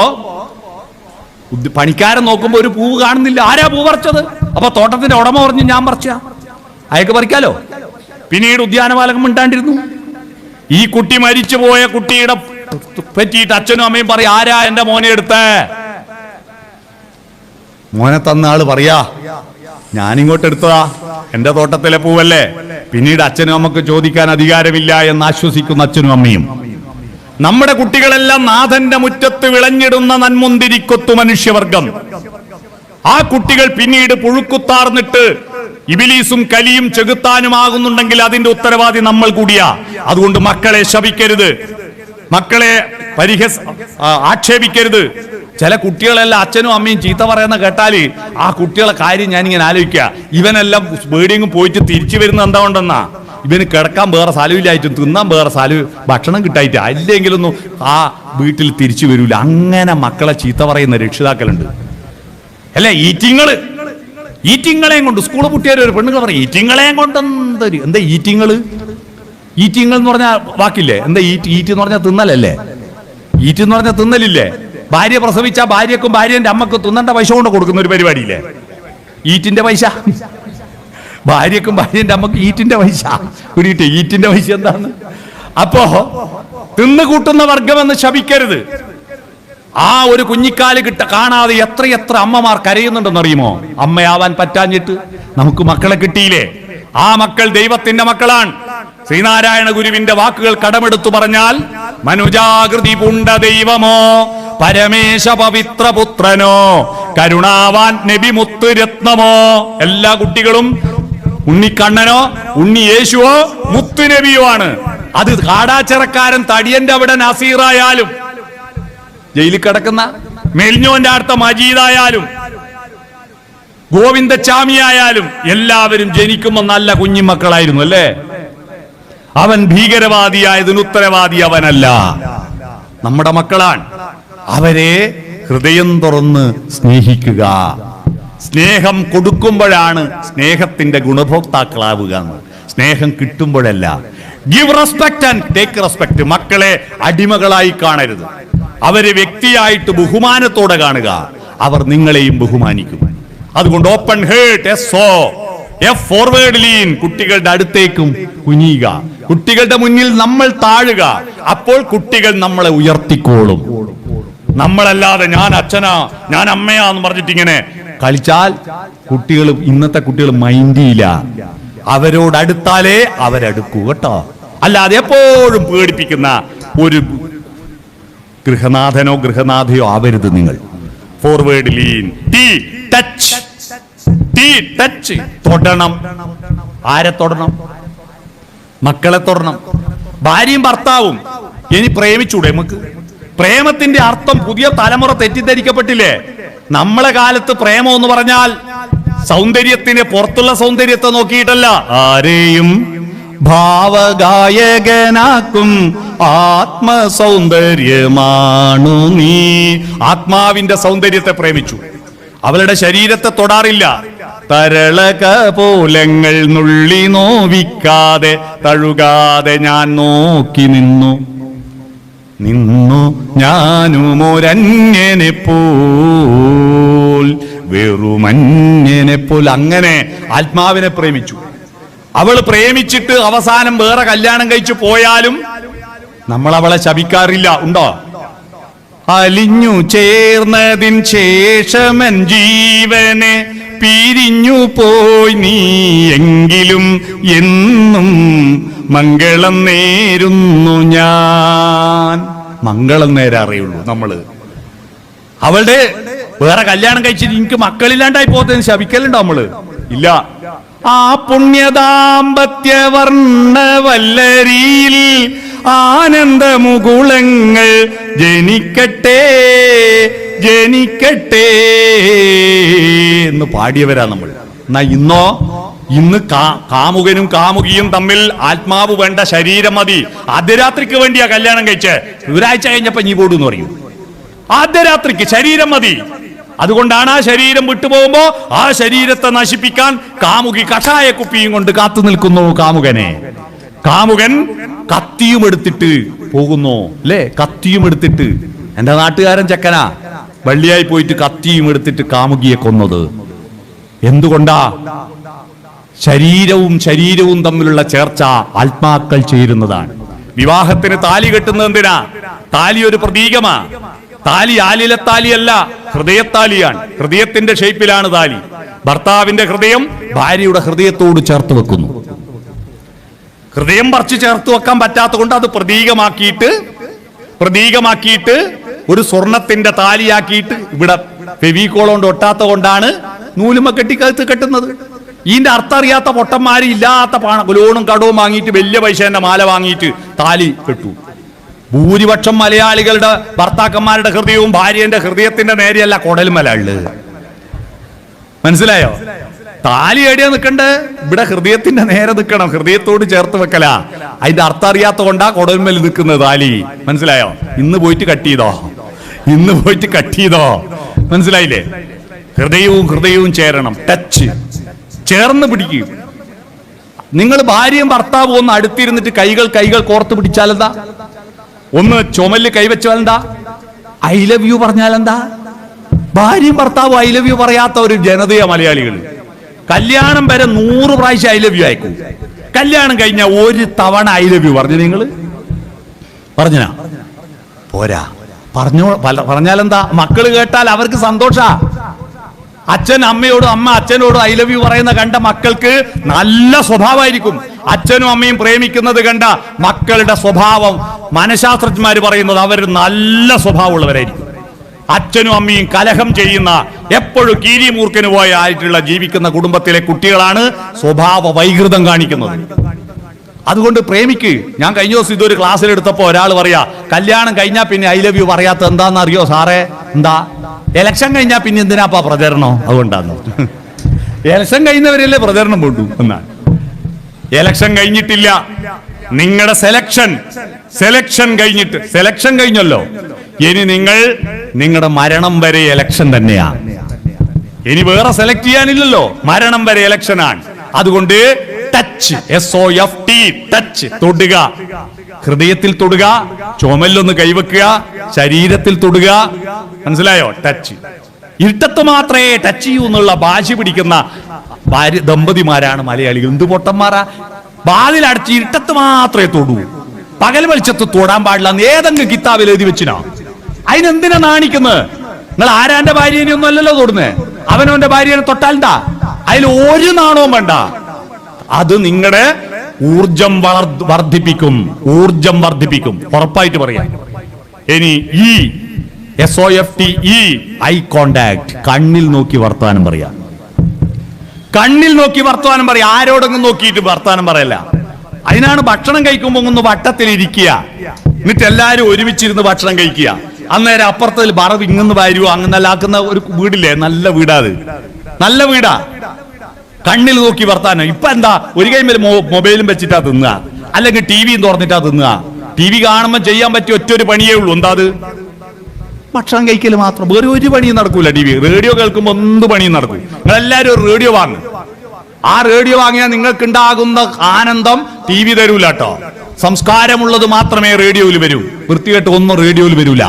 പണിക്കാരൻ നോക്കുമ്പോ ഒരു പൂവ് കാണുന്നില്ല. ആരാ പൂ പറിച്ചത്? അപ്പൊ തോട്ടത്തിന്റെ ഉടമ പറഞ്ഞു, ഞാൻ പറിച്ച. അയക്ക് പറിക്കാലോ. പിന്നീട് ഉദ്യാനപാലകൻ മിണ്ടാണ്ടിരുന്നു. ഈ കുട്ടി മരിച്ചുപോയ കുട്ടിയുടെ പറ്റിയിട്ട് അച്ഛനും അമ്മയും പറയാ, ആരാ എന്റെ മോനെ എടുത്തേ? മോനെ തന്ന ആള് പറയാ, ഞാനിങ്ങോട്ട് എടുത്തതാ, എന്റെ തോട്ടത്തിലെ പൂവല്ലേ. പിന്നീട് അച്ഛനും അമ്മക്ക് ചോദിക്കാൻ അധികാരമില്ല എന്ന് ആശ്വസിക്കുന്ന അച്ഛനും അമ്മയും. നമ്മുടെ കുട്ടികളെല്ലാം നാഥന്റെ മുറ്റത്ത് വിളഞ്ഞിടുന്ന നന്മുന്തിരിക്കൊത്തു മനുഷ്യവർഗം. ആ കുട്ടികൾ പിന്നീട് പുഴുക്കുത്താർന്നിട്ട് ഇബിലീസും കലിയും ചെകുത്താനുമാകുന്നുണ്ടെങ്കിൽ അതിന്റെ ഉത്തരവാദി നമ്മൾ കൂടിയാ. അതുകൊണ്ട് മക്കളെ ശപിക്കരുത്, മക്കളെ ആക്ഷേപിക്കരുത്. ചില കുട്ടികളെല്ലാം അച്ഛനും അമ്മയും ചീത്ത പറയുന്ന കേട്ടാല് ആ കുട്ടികളെ കാര്യം ഞാനിങ്ങനെ ആലോചിക്കുക. ഇവനെല്ലാം ബേഡിങ് പോയിട്ട് തിരിച്ചു വരുന്ന എന്താ കൊണ്ടെന്നാ, ഇവന് കിടക്കാൻ വേറെ സ്ഥലമില്ലായിട്ടും തിന്നാൻ വേറെ സ്ഥലം, ഭക്ഷണം കിട്ടായിട്ട് അല്ലെങ്കിലൊന്നും ആ വീട്ടിൽ തിരിച്ചു വരൂല. അങ്ങനെ മക്കളെ ചീത്ത പറയുന്ന രക്ഷിതാക്കളുണ്ട്. അല്ലെ, ഈറ്റിങ്ങളെയും കൊണ്ട് സ്കൂൾ കുട്ടിയാലും ഒരു പെണ്ണുങ്ങൾ പറയും, ഈറ്റിങ്ങളെയും കൊണ്ട് എന്താ ഈറ്റിങ്ങള്? ഈറ്റിങ്ങൾ എന്ന് പറഞ്ഞാൽ വാക്കില്ലേ? എന്താ ഈറ്റ് എന്ന് പറഞ്ഞാൽ തിന്നലല്ലേ? ഈറ്റ് എന്ന് പറഞ്ഞാൽ തിന്നലില്ലേ? ഭാര്യ പ്രസവിച്ച ഭാര്യക്കും ഭാര്യന്റെ അമ്മക്കും തിന്നേണ്ട പൈസ കൊണ്ട് കൊടുക്കുന്ന ഒരു പരിപാടിയില്ലേ, ഈറ്റിന്റെ പൈസ. ഭാര്യക്കും ഭാര്യന്റെ അമ്മക്കും ഈറ്റിന്റെ പൈസ കൂടിയിട്ട്, ഈറ്റിന്റെ പൈസ എന്താണ്? അപ്പോ തിന്നു കൂട്ടുന്ന വർഗമെന്ന് ശപിക്കരുത്. ആ ഒരു കുഞ്ഞിക്കാല് കാണാതെ എത്ര അമ്മമാർ കരയുന്നുണ്ടെന്നറിയുമോ? അമ്മയാവാൻ പറ്റാഞ്ഞിട്ട്. നമുക്ക് മക്കളെ കിട്ടിയില്ലേ? ആ മക്കൾ ദൈവത്തിന്റെ മക്കളാണ്. ശ്രീനാരായണ ഗുരുവിന്റെ വാക്കുകൾ കടമെടുത്തു പറഞ്ഞാൽ, മനുജാകൃതി പൂണ്ട ദൈവമോ പരമേശ പവിത്ര പുത്രനോ കരുണാവാൻ നബി മുത്തുരത്നമോ. എല്ലാ കുട്ടികളും ഉണ്ണിക്കണ്ണനോ ഉണ്ണി യേശുവോ മുത്തുനബിയോ ആണ്. അത് കാടാച്ചിറക്കാരൻ തടിയന്റെ അവിടെ നസീറായാലും, ജയിലിൽ കിടക്കുന്ന മെലിഞ്ഞോന്റെ അടുത്ത മജീദായാലും, ഗോവിന്ദച്ചാമിയായാലും എല്ലാവരും ജനിക്കുമ്പോൾ നല്ല കുഞ്ഞിമക്കളായിരുന്നു അല്ലേ? അവൻ ഭീകരവാദിയായതിന് ഉത്തരവാദി അവനല്ല, നമ്മുടെ മക്കളാണ്. അവരെ ഹൃദയം തുറന്ന് സ്നേഹിക്കുക. സ്നേഹം കൊടുക്കുമ്പോഴാണ് സ്നേഹത്തിന്റെ ഗുണഭോക്താക്കളാവുക. സ്നേഹം കിട്ടുമ്പോഴല്ല. Give respect and take respect. മക്കളെ അടിമകളായി കാണരുത്, അവരെ വ്യക്തിയായിട്ട് ബഹുമാനത്തോടെ കാണുക. അവർ നിങ്ങളെയും ബഹുമാനിക്കും. അതുകൊണ്ട് ഓപ്പൺ ഹേർട്ട്, ഫോർവേഡ് ലീൻ. കുട്ടികളുടെ അടുത്തേക്കും കുനിയുക. കുട്ടികളുടെ മുന്നിൽ നമ്മൾ താഴുക. അപ്പോൾ കുട്ടികൾ നമ്മളെ ഉയർത്തിക്കോളും. നമ്മളല്ലാതെ ഞാൻ അച്ഛനാ ഞാൻ അമ്മയാന്ന് പറഞ്ഞിട്ട് ഇങ്ങനെ കളിച്ചാൽ കുട്ടികൾ, ഇന്നത്തെ കുട്ടികൾ മൈൻഡില്ല. അവരോടടുത്താലേ അവരടുക്കൂ കേട്ടോ. അല്ലാതെ എപ്പോഴും പേടിപ്പിക്കുന്ന ഒരു ഗൃഹനാഥനോ ഗൃഹനാഥയോ ആവരുത് നിങ്ങൾ. Forward lean, touch. തൊടണം. ആരെ തൊടണം? മക്കളെ തൊടണം. ഭാര്യയും ഭർത്താവും ഇനി പ്രേമിച്ചൂടെ നമുക്ക്? പ്രേമത്തിന്റെ അർത്ഥം പുതിയ തലമുറ തെറ്റിദ്ധരിക്കപ്പെട്ടില്ലേ? നമ്മളെ കാലത്ത് പ്രേമം എന്ന് പറഞ്ഞാൽ സൗന്ദര്യത്തിന് പുറത്തുള്ള സൗന്ദര്യത്തെ നോക്കിയിട്ടല്ല, ആരെയും ഭാവഗായകനാക്കും ആത്മസൗന്ദര്യമാണു നീ. ആത്മാവിന്റെ സൗന്ദര്യത്തെ പ്രേമിച്ചു. അവളുടെ ശരീരത്തെ തൊടാറില്ല. തരളകപോലങ്ങൾ നുള്ളി നോവിക്കാതെ തഴുകാതെ ഞാൻ നോക്കി നിന്നു ഞാനുമൊരന്യനെ പോൽ, വെറുമന്യനെ പോൽ. അങ്ങനെ ആത്മാവിനെ പ്രേമിച്ചു. അവൾ പ്രേമിച്ചിട്ട് അവസാനം വേറെ കല്യാണം കഴിച്ചു പോയാലും നമ്മൾ അവളെ ശപിക്കാറില്ല. ഉണ്ടോ? അലിഞ്ഞു ചേർന്നതിൻ ശേഷമൻ ജീവനെ പിരിഞ്ഞു പോയി നീ, എങ്കിലും എന്നും മംഗളം നേരുന്നു ഞാൻ. മംഗളം നേരെ അറിയുള്ളൂ നമ്മള്. അവളുടെ വേറെ കല്യാണം കഴിച്ചിട്ട് എനിക്ക് മക്കളില്ലാണ്ടായി പോകത്തതിന് ശപിക്കലുണ്ടോ നമ്മള്? ഇല്ല. ആ പുണ്യദാമ്പത്യ വർണ്ണവല്ലരിയിൽ ആനന്ദമുകുളങ്ങൾ ജനിക്കട്ടെ ജനിക്കട്ടെ എന്ന് പാടിയവരാ നമ്മൾ. എന്നാ ഇന്ന് കാമുകനും കാമുകിയും തമ്മിൽ ആത്മാവ് വേണ്ട, ശരീരം മതി. അർദ്ധരാത്രിക്ക് വേണ്ടിയാ കല്യാണം കഴിച്ച്, ഒരാഴ്ച കഴിഞ്ഞപ്പോ നീ പോടുന്ന് പറയും. അർദ്ധരാത്രിക്ക് ശരീരം മതി. അതുകൊണ്ടാണ് ആ ശരീരം വിട്ടുപോകുമ്പോ ആ ശരീരത്തെ നശിപ്പിക്കാൻ കാമുകി കഷായ കുപ്പിയും കൊണ്ട് കാത്തു നിൽക്കുന്നു കാമുകനെ. കാമുകൻ കത്തിയും എടുത്തിട്ട് പോകുന്നു അല്ലേ? കത്തിയും എടുത്തിട്ട്. എന്റെ നാട്ടുകാരൻ ചെക്കനാ വള്ളിയായി പോയിട്ട് കത്തിയും എടുത്തിട്ട് കാമുകിയെ കൊന്നത്. എന്തുകൊണ്ടാ? ശരീരവും തമ്മിലുള്ള ചേർച്ച ആത്മാക്കൾ ചേരുന്നതാണ്. വിവാഹത്തിന് താലി കെട്ടുന്നത് എന്തിനാ? താലി ഒരു പ്രതീകമാ. താലി ആലിലെ താലിയല്ല, ഹൃദയത്താലിയാണ്. ഹൃദയത്തിന്റെ ഷേപ്പിലാണ് താലി. ഭർത്താവിന്റെ ഹൃദയം ഭാര്യയുടെ ഹൃദയത്തോട് ചേർത്ത് വെക്കുന്നു. ഹൃദയം പറിച്ച് ചേർത്ത് വെക്കാൻ പറ്റാത്ത കൊണ്ട് അത് പ്രതീകമാക്കിയിട്ട് ഒരു സ്വർണത്തിന്റെ താലിയാക്കിയിട്ട് ഇവിടെ ഫെവിക്കോൾ കൊണ്ട് ഒട്ടാത്ത കൊണ്ടാണ് നൂലുമ കെട്ടിക്കകത്ത് കെട്ടുന്നത്. ഇതിന്റെ അർത്ഥം അറിയാത്ത പൊട്ടന്മാര് ഇല്ലാത്ത ലോണും കടവും വാങ്ങിയിട്ട് വലിയ പൈസേന്റെ മാല വാങ്ങിയിട്ട് താലി കെട്ടു. ഭൂരിപക്ഷം മലയാളികളുടെ ഭർത്താക്കന്മാരുടെ ഹൃദയവും ഭാര്യന്റെ ഹൃദയത്തിന്റെ നേരെയല്ല കൊടൽമല ഉള്ളത്. മനസ്സിലായോ? താലി എവിടെയാ നിൽക്കണ്ടേ? ഇവിടെ ഹൃദയത്തിന്റെ നേരെ നിൽക്കണം. ഹൃദയത്തോട് ചേർത്ത് വെക്കല. അതിന്റെ അർത്ഥം അറിയാത്ത കൊണ്ടാ കൊടൽമേൽ നിൽക്കുന്നത് താലി. മനസ്സിലായോ? ഇന്ന് പോയിട്ട് കട്ട് ചെയ്തോ. മനസ്സിലായില്ലേ? ഹൃദയവും ചേരണം. ടച്ച്, ചേർന്ന് പിടിക്കും. നിങ്ങൾ ഭാര്യയും ഭർത്താവും ഒന്ന് അടുത്തിരുന്നിട്ട് കൈകൾ കോർത്ത് പിടിച്ചാലെന്താ? ഒന്ന് ചുമല് കൈവച്ചാലെന്താ? ഐ ലവ് യു പറഞ്ഞാലെന്താ? ഭാര്യയും ഭർത്താവും ഐ ലവ് യു പറയാത്ത ഒരു ജനതയാ മലയാളികൾ. കല്യാണം വരെ 100 പ്രാവശ്യം ഐ ലവ് യു അയക്കും. കല്യാണം കഴിഞ്ഞ ഒരു തവണ ഐ ലവ് യു പറഞ്ഞു നിങ്ങൾ പറഞ്ഞാ പോരാ. പറഞ്ഞാലെന്താ? മക്കള് കേട്ടാൽ അവർക്ക് സന്തോഷാ. അച്ഛൻ അമ്മയോടും അമ്മ അച്ഛനോടും ഐ ലവ് യു പറയുന്ന കണ്ട മക്കൾക്ക് നല്ല സ്വഭാവമായിരിക്കും. അച്ഛനും അമ്മയും പ്രേമിക്കുന്നത് കണ്ട മക്കളുടെ സ്വഭാവം മനഃശാസ്ത്രജ്ഞന്മാർ പറയുന്നത് അവർ നല്ല സ്വഭാവമുള്ളവരായിരിക്കും. അച്ഛനും അമ്മയും കലഹം ചെയ്യുന്ന, എപ്പോഴും കീരിമൂർഖന് പോയ ആയിട്ടുള്ള ജീവിക്കുന്ന കുടുംബത്തിലെ കുട്ടികളാണ് സ്വഭാവ വൈകൃതം കാണിക്കുന്നത്. അതുകൊണ്ട് പ്രേമിക്ക്. ഞാൻ കഴിഞ്ഞ ദിവസം ഇതൊരു ക്ലാസ്സിലെടുത്തപ്പോ ഒരാൾ പറയാ, കല്യാണം കഴിഞ്ഞാൽ പിന്നെ ഐ ലവ് യു പറയാത്ത എന്താന്ന് അറിയോ സാറേ? എന്താ, ഇലക്ഷൻ കഴിഞ്ഞാൽ പിന്നെ എന്തിനാപ്പാ പ്രചരണോ? അതുകൊണ്ടാണ്. ഇലക്ഷൻ കഴിഞ്ഞവരല്ലേ പ്രചരണം പോണ്ടു എന്നാണ്. ഇലക്ഷൻ കഴിഞ്ഞിട്ടില്ല, നിങ്ങളുടെ സെലക്ഷൻ കഴിഞ്ഞിട്ട്, സെലക്ഷൻ കഴിഞ്ഞല്ലോ, ഇനി നിങ്ങളുടെ മരണം വരെ ഇലക്ഷൻ തന്നെയാ. ഇനി വേറെ സെലക്ട് ചെയ്യാനില്ലല്ലോ, മരണം വരെ ഇലക്ഷനാണ്. അതുകൊണ്ട് ടച്ച്, SOFT, ടച്ച്, തൊടുക, ഹൃദയത്തിൽ തൊടുക, ചുമലൊന്ന് കൈവെക്കുക, ശരീരത്തിൽ തൊടുക, മനസ്സിലായോ? ടച്ച്. ഇരുട്ടത്ത് മാത്രമേ ടച്ച് ചെയ്യൂ എന്നുള്ള ഭാഷ പിടിക്കുന്ന ദമ്പതിമാരാണ് മലയാളികൾ. എന്ത് പൊട്ടന്മാരാ! വാതിലടച്ച് ഇരുട്ടത്ത് മാത്രമേ തൊടൂ, പകൽ വെളിച്ചത്ത് തൊടാൻ പാടില്ല എന്ന് ഏതെങ്കിലും കിതാബിൽ എഴുതി വെച്ചിനാ? അതിനെന്തിനാ നാണിക്കുന്നത്? നിങ്ങൾ ആരാന്റെ ഭാര്യനെ ഒന്നും അല്ലല്ലോ തൊടുന്നേ. അവനവന്റെ ഭാര്യനെ തൊട്ടാൽണ്ടാ അതിൽ ഒരു നാണവും വേണ്ട. അത് നിങ്ങളുടെ ഊർജം വർദ്ധിപ്പിക്കും, ഉറപ്പായിട്ട് പറയാം. ഇനി SOFT, ഐ കോണ്ടാക്ട്, കണ്ണിൽ നോക്കി വർത്താനം പറയാം. കണ്ണിൽ നോക്കി വർത്താനം പറയാം, ആരോടെങ്കിലും നോക്കിയിട്ട് വർത്താനം പറയല്ല. അതിനാണ് ഭക്ഷണം കഴിക്കുമ്പോൾ ഒന്ന് വട്ടത്തിലിരിക്കുക, എന്നിട്ട് എല്ലാവരും ഒരുമിച്ചിരുന്ന് ഭക്ഷണം കഴിക്കുക. അന്നേരം അപ്പുറത്തിൽ വറവ് ഇങ്ങന്ന് വാരുവോ അങ്ങനെ ആക്കുന്ന ഒരു വീടില്ലേ, നല്ല വീടാ, അത് നല്ല വീടാ. കണ്ണിൽ നോക്കി വർത്താനം. ഇപ്പൊ എന്താ, ഒരു കൈമേൽ മൊബൈലും വെച്ചിട്ടാ തിന്നുക, അല്ലെങ്കിൽ ടിവിയും തുറന്നിട്ടാ തിന്നുക. TV കാണുമ്പോൾ ചെയ്യാൻ പറ്റിയ ഒറ്റ ഒരു പണിയേ ഉള്ളൂ. എന്താ അത്? ഭക്ഷണം കഴിക്കൽ മാത്രം, വേറെ ഒരു പണിയും നടക്കൂല. TV, റേഡിയോ കേൾക്കുമ്പോൾ എന്ത് പണിയും നടക്കും. നിങ്ങളെല്ലാരും ഒരു റേഡിയോ വാങ്ങും. ആ റേഡിയോ വാങ്ങിയാൽ നിങ്ങൾക്ക് ഉണ്ടാകുന്ന ആനന്ദം TV തരൂല കേട്ടോ. സംസ്കാരമുള്ളത് മാത്രമേ റേഡിയോയിൽ വരൂ, വൃത്തികെട്ട് ഒന്നും റേഡിയോയിൽ വരൂല.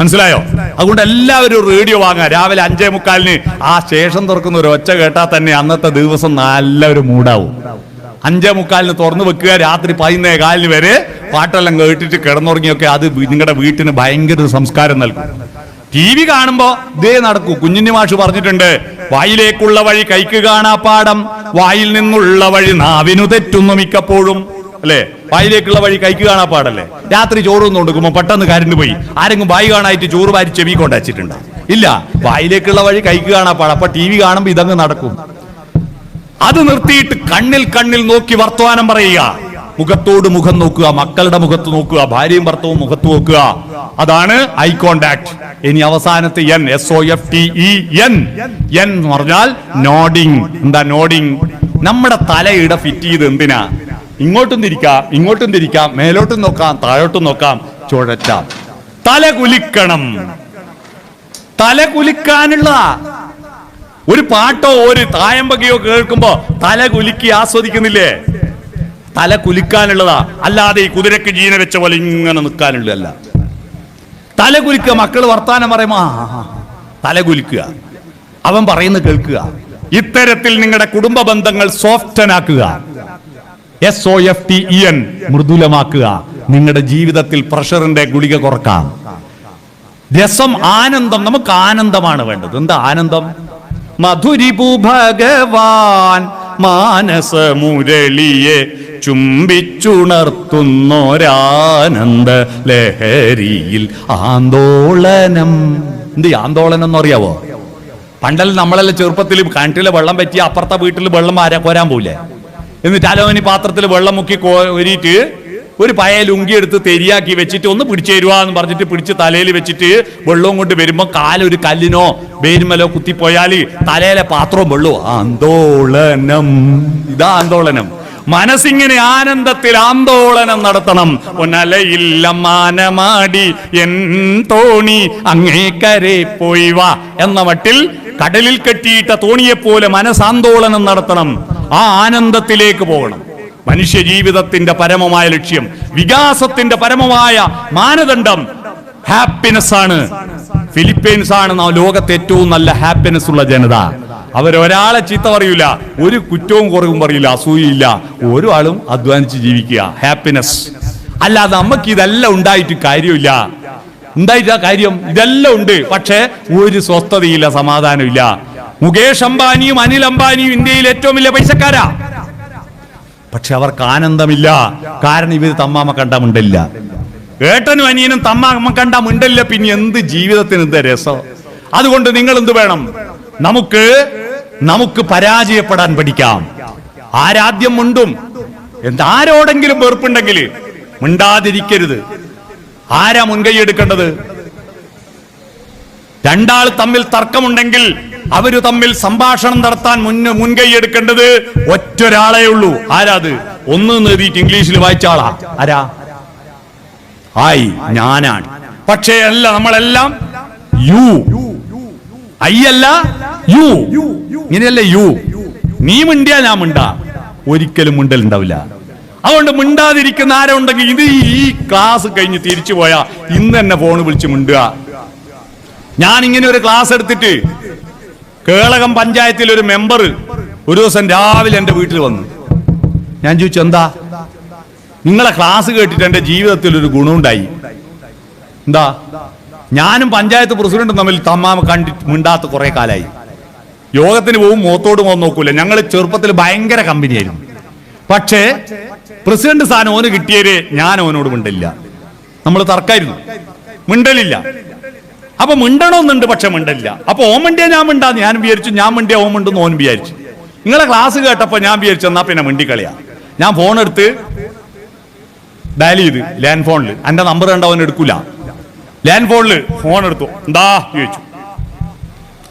മനസ്സിലായോ? അതുകൊണ്ട് എല്ലാവരും റേഡിയോ വാങ്ങുക. രാവിലെ 5:45 ആ സ്റ്റേഷൻ തുറക്കുന്ന ഒരു ഒച്ച കേട്ടാൽ തന്നെ അന്നത്തെ ദിവസം നല്ലൊരു മൂടാവും. 5:45 തുറന്നു വെക്കുക, രാത്രി 11:15 വരെ പാട്ടെല്ലാം കേട്ടിട്ട് കിടന്നുറങ്ങിയൊക്കെ അത് നിങ്ങളുടെ വീട്ടിന് ഭയങ്കര സംസ്കാരം നൽകും. TV കാണുമ്പോ ഇതേ നടക്കൂ. കുഞ്ഞിന് മാഷ് പറഞ്ഞിട്ടുണ്ട്, വായിലേക്കുള്ള വഴി കൈക്ക് കാണാപ്പാടം, വായിൽ നിന്നുള്ള വഴി നാവിനു തെറ്റുന്നു മിക്കപ്പോഴും. അല്ലേ? വായിലേക്കുള്ള വഴി കൈക്ക് കാണാപ്പാടല്ലേ? രാത്രി ചോറ് ഒന്ന് കൊടുക്കുമ്പോ പെട്ടെന്ന് കരണ്ട് പോയി, ആരെങ്കിലും വായി കാണായിട്ട് ചോറ് വാരി ചെവി കൊണ്ടച്ചിട്ടുണ്ടോ? ഇല്ല. വായിലേക്കുള്ള വഴി കൈക്ക് കാണാപ്പാടം. അപ്പൊ TV കാണുമ്പോ ഇതങ്ങ് നടക്കും. അത് നിർത്തിയിട്ട് കണ്ണിൽ നോക്കി വർത്തമാനം പറയുക, മുഖത്തോട് മുഖം നോക്കുക, മക്കളുടെ മുഖത്ത് നോക്കുക, ഭാര്യയും ഭർത്തവും മുഖത്ത് നോക്കുക. അതാണ് ഐ കോണ്ടാക്ട്. ഇനി അവസാനത്തെ SOFT, എന്ന് പറഞ്ഞാൽ നോഡിങ്. എന്താ നോഡിങ്? നമ്മുടെ തലയിട ഫിറ്റ് ചെയ്ത് എന്തിനാ? ഇങ്ങോട്ടും തിരിക്കാം, മേലോട്ടും നോക്കാം, താഴോട്ടും നോക്കാം, ചുഴറ്റാം. തല കുലിക്കണം. തല കുലിക്കാനുള്ള ഒരു പാട്ടോ ഒരു തായമ്പകയോ കേൾക്കുമ്പോ തല കുലുക്കി ആസ്വദിക്കുന്നില്ലേ? തല കുലിക്കാനുള്ളതാ, അല്ലാതെ ഈ കുതിരക്ക് ജീന വെച്ച പോലെ ഇങ്ങനെ നിൽക്കാനുള്ളതല്ല. തല കുലിക്കുക. മക്കൾ വർത്താനം പറയുമ്പോ തല കുലിക്കുക, അവൻ പറയുന്നത് കേൾക്കുക. ഇത്തരത്തിൽ നിങ്ങളുടെ കുടുംബ ബന്ധങ്ങൾ സോഫ്റ്റനാക്കുക. SOFT, മൃദുലമാക്കുക. നിങ്ങളുടെ ജീവിതത്തിൽ പ്രഷറിന്റെ ഗുളിക കുറക്കാം. രസം, ആനന്ദം. നമുക്ക് ആനന്ദമാണ് വേണ്ടത്. എന്താ ആനന്ദം? മധുരിപു ഭഗവാൻ മാനസമുരളിയെ ചുംബിച്ചുണർത്തുന്നൊരാനന്ദ ലഹരിയിൽ ആന്തോളനം. എന്ത് ആന്തോളനം എന്ന് അറിയാവോ? പണ്ടെല്ലാം നമ്മളെല്ലാം ചെറുപ്പത്തിൽ കിണറ്റിലെ വെള്ളം പറ്റി അപ്പുറത്തെ വീട്ടിൽ വെള്ളം കോരാൻ പോയില്ലേ? എന്നിട്ട് അലോനി പാത്രത്തിൽ വെള്ളം മുക്കി കോരിയിട്ട് ഒരു പഴയ ലുങ്കി എടുത്ത് തെരിയാക്കി വെച്ചിട്ട് ഒന്ന് പിടിച്ചു തരുക എന്ന് പറഞ്ഞിട്ട് പിടിച്ച് തലയിൽ വെച്ചിട്ട് വെള്ളവും കൊണ്ട് വരുമ്പോ കാലൊരു കല്ലിനോ വേരുമലോ കുത്തിപ്പോയാൽ തലയിലെ പാത്രവും വെള്ളവും. ആന്തോളനം. ഇതാ ആന്തോളനം. മനസ്സിങ്ങനെ ആനന്ദത്തിൽ ആന്തോളനം നടത്തണം. ഒന്നലയില്ല മാനമാടി എൻ തോണി അങ്ങേക്കരെ പോയി വാ എന്ന മട്ടിൽ കടലിൽ കെട്ടിയിട്ട തോണിയെപ്പോലെ മനസ്സാന്തോളനം നടത്തണം. ആ ആനന്ദത്തിലേക്ക് പോകണം. മനുഷ്യ ജീവിതത്തിന്റെ പരമമായ ലക്ഷ്യം, വികാസത്തിന്റെ പരമമായ മാനദണ്ഡം ഹാപ്പിനെസ് ആണ്. ഫിലിപ്പീൻസ് ആണ് ലോകത്തെ ഏറ്റവും നല്ല ഹാപ്പിനെസ് ഉള്ള ജനത. അവരൊരാളെ ചീത്ത പറയൂല, ഒരു കുറ്റവും കുറവും പറയില്ല, അസൂയില്ല. ഓരോ ആളും അധ്വാനിച്ച് ജീവിക്കുക, ഹാപ്പിനെസ്. അല്ലാതെ നമുക്ക് ഇതെല്ലാം ഉണ്ടായിട്ട് കാര്യമില്ല. ഉണ്ടായിട്ടാ കാര്യം? ഇതെല്ലാം ഉണ്ട്, പക്ഷെ ഒരു സ്വസ്ഥതയില്ല, സമാധാനമില്ല. മുകേഷ് അംബാനിയും അനിൽ അംബാനിയും ഇന്ത്യയിൽ ഏറ്റവും വലിയ പൈസക്കാരാ, പക്ഷെ അവർക്ക് ആനന്ദമില്ല. കാരണം ഇവർ തമ്മാമ കണ്ടമുണ്ടില്ല. ഏട്ടനും അനിയനും തമ്മ കണ്ട മിണ്ടല്ല, പിന്നെ എന്ത് ജീവിതത്തിന് എന്ത് രസം. അതുകൊണ്ട് നിങ്ങൾ എന്ത് വേണം? നമുക്ക് പരാജയപ്പെടാൻ പഠിക്കാം. ആരാദ്യം മിണ്ടും? എന്താരോടെങ്കിലും വെറുപ്പുണ്ടെങ്കിൽ മിണ്ടാതിരിക്കരുത്. ആരാ മുൻകൈ എടുക്കേണ്ടത്? രണ്ടാൾ തമ്മിൽ തർക്കമുണ്ടെങ്കിൽ അവര് തമ്മിൽ സംഭാഷണം നടത്താൻ മുൻകൈ എടുക്കേണ്ടത് ഒറ്റൊരാളേ ഉള്ളൂ. ആരാത്? ഒന്ന് എഴുതിയിട്ട് ഇംഗ്ലീഷിൽ വായിച്ച ആളാ. ആരാ? ആയി, ഞാനാണ്. പക്ഷേ അല്ല, നമ്മളെല്ലാം യു. ഐ അല്ല, യു. ഇങ്ങനെയല്ലേ യു? നീ മിണ്ടിയാ ഞാൻ മിണ്ടാ, ഒരിക്കലും മിണ്ടലുണ്ടാവില്ല. അതുകൊണ്ട് മിണ്ടാതിരിക്കുന്ന ആരുണ്ടെങ്കിൽ ഇത് ഈ ക്ലാസ് കഴിഞ്ഞ് തിരിച്ചു പോയാ ഇന്ന് തന്നെ ഫോൺ വിളിച്ച് മിണ്ടുക. ഞാൻ ഇങ്ങനെ ഒരു ക്ലാസ് എടുത്തിട്ട് കേളകം പഞ്ചായത്തിൽ ഒരു മെമ്പർ ഒരു ദിവസം രാവിലെ എന്റെ വീട്ടിൽ വന്നു. ഞാൻ ചോദിച്ചു, എന്താ? നിങ്ങളെ ക്ലാസ് കേട്ടിട്ട് എന്റെ ജീവിതത്തിൽ ഒരു ഗുണമുണ്ടായി. എന്താ? ഞാനും പഞ്ചായത്ത് പ്രസിഡന്റും തമ്മിൽ കണ്ടിട്ട് മിണ്ടാത്ത കുറെ കാലായി. യോഗത്തിന് പോകും, മുഖത്തോട് മുഖം നോക്കൂല. ഞങ്ങൾ ചെറുപ്പത്തിൽ ഭയങ്കര കമ്പനിയായിരുന്നു. പക്ഷേ പ്രസിഡന്റ് സ്ഥാനം ഓന് കിട്ടിയവരെ ഞാൻ ഓനോട് മിണ്ടില്ല. നമ്മൾ തർക്കായിരുന്നു, മിണ്ടലില്ല. അപ്പൊ മിണ്ടണമെന്നുണ്ട്, പക്ഷെ മിണ്ടില്ല. അപ്പൊ ഓൻ മിണ്ടിയാ ഞാൻ മിണ്ടാന്ന് ഞാൻ വിചാരിച്ചു, ഞാൻ മിണ്ടിയ ഓൻ മിണ്ടെന്ന് ഓൻ വിചാരിച്ചു. നിങ്ങളെ ക്ലാസ് കേട്ടപ്പോ ഞാൻ വിചാരിച്ചു എന്നാ പിന്നെ മിണ്ടിക്കളിയാ. ഞാൻ ഫോൺ എടുത്ത് ഡയൽ ചെയ്ത് ലാൻഡ് ഫോണിൽ, എന്റെ നമ്പർ കണ്ട അവൻ എടുക്കൂല. ലാൻഡ് ഫോണില് ഫോൺ എടുത്തു. എന്താ ചോദിച്ചു.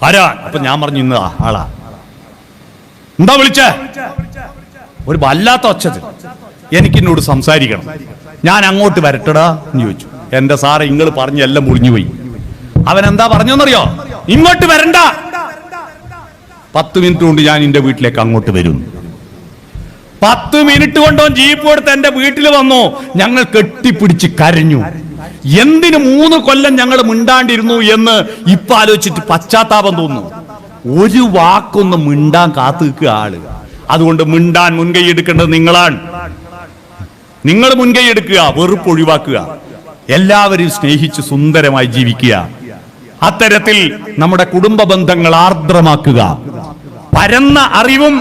ആരാ? അപ്പൊ ഞാൻ പറഞ്ഞു, ഇന്നതാ ആളാ. എന്താ വിളിച്ചേ? ഒരു വല്ലാത്ത ഒച്ചത്. എനിക്കിന്നോട് സംസാരിക്കണം. ഞാൻ അങ്ങോട്ട് വരട്ടടാ എന്ന് ചോദിച്ചു. എന്റെ സാറ് നിങ്ങൾ പറഞ്ഞ എല്ലാം മുറിഞ്ഞുപോയി. അവൻ എന്താ പറഞ്ഞോന്നറിയോ? ഇങ്ങോട്ട് വരണ്ട, 10 മിനിറ്റ് കൊണ്ട് ഞാൻ എന്റെ വീട്ടിലേക്ക് അങ്ങോട്ട് വരും. 10 മിനിറ്റ് കൊണ്ടോ ജീപ്പ് കൊടുത്ത് എന്റെ വീട്ടിൽ വന്നു. ഞങ്ങൾ കെട്ടിപ്പിടിച്ച് കരഞ്ഞു. എന്തിന് 3 കൊല്ലം ഞങ്ങൾ മിണ്ടാണ്ടിരുന്നു എന്ന് ഇപ്പൊ ആലോചിച്ചിട്ട് പശ്ചാത്താപം തോന്നുന്നു. ഒരു വാക്കൊന്ന് മിണ്ടാൻ കാത്തു നിൽക്കുക ആള്. അതുകൊണ്ട് മിണ്ടാൻ മുൻകൈ എടുക്കേണ്ടത് നിങ്ങളാണ്. നിങ്ങൾ മുൻകൈ എടുക്കുക, വെറുപ്പ് ഒഴിവാക്കുക, എല്ലാവരും സ്നേഹിച്ച് സുന്ദരമായി ജീവിക്കുക. അത്തരത്തിൽ നമ്മുടെ കുടുംബ ബന്ധങ്ങൾ ആർദ്രമാക്കുക. പരന്ന അറിവും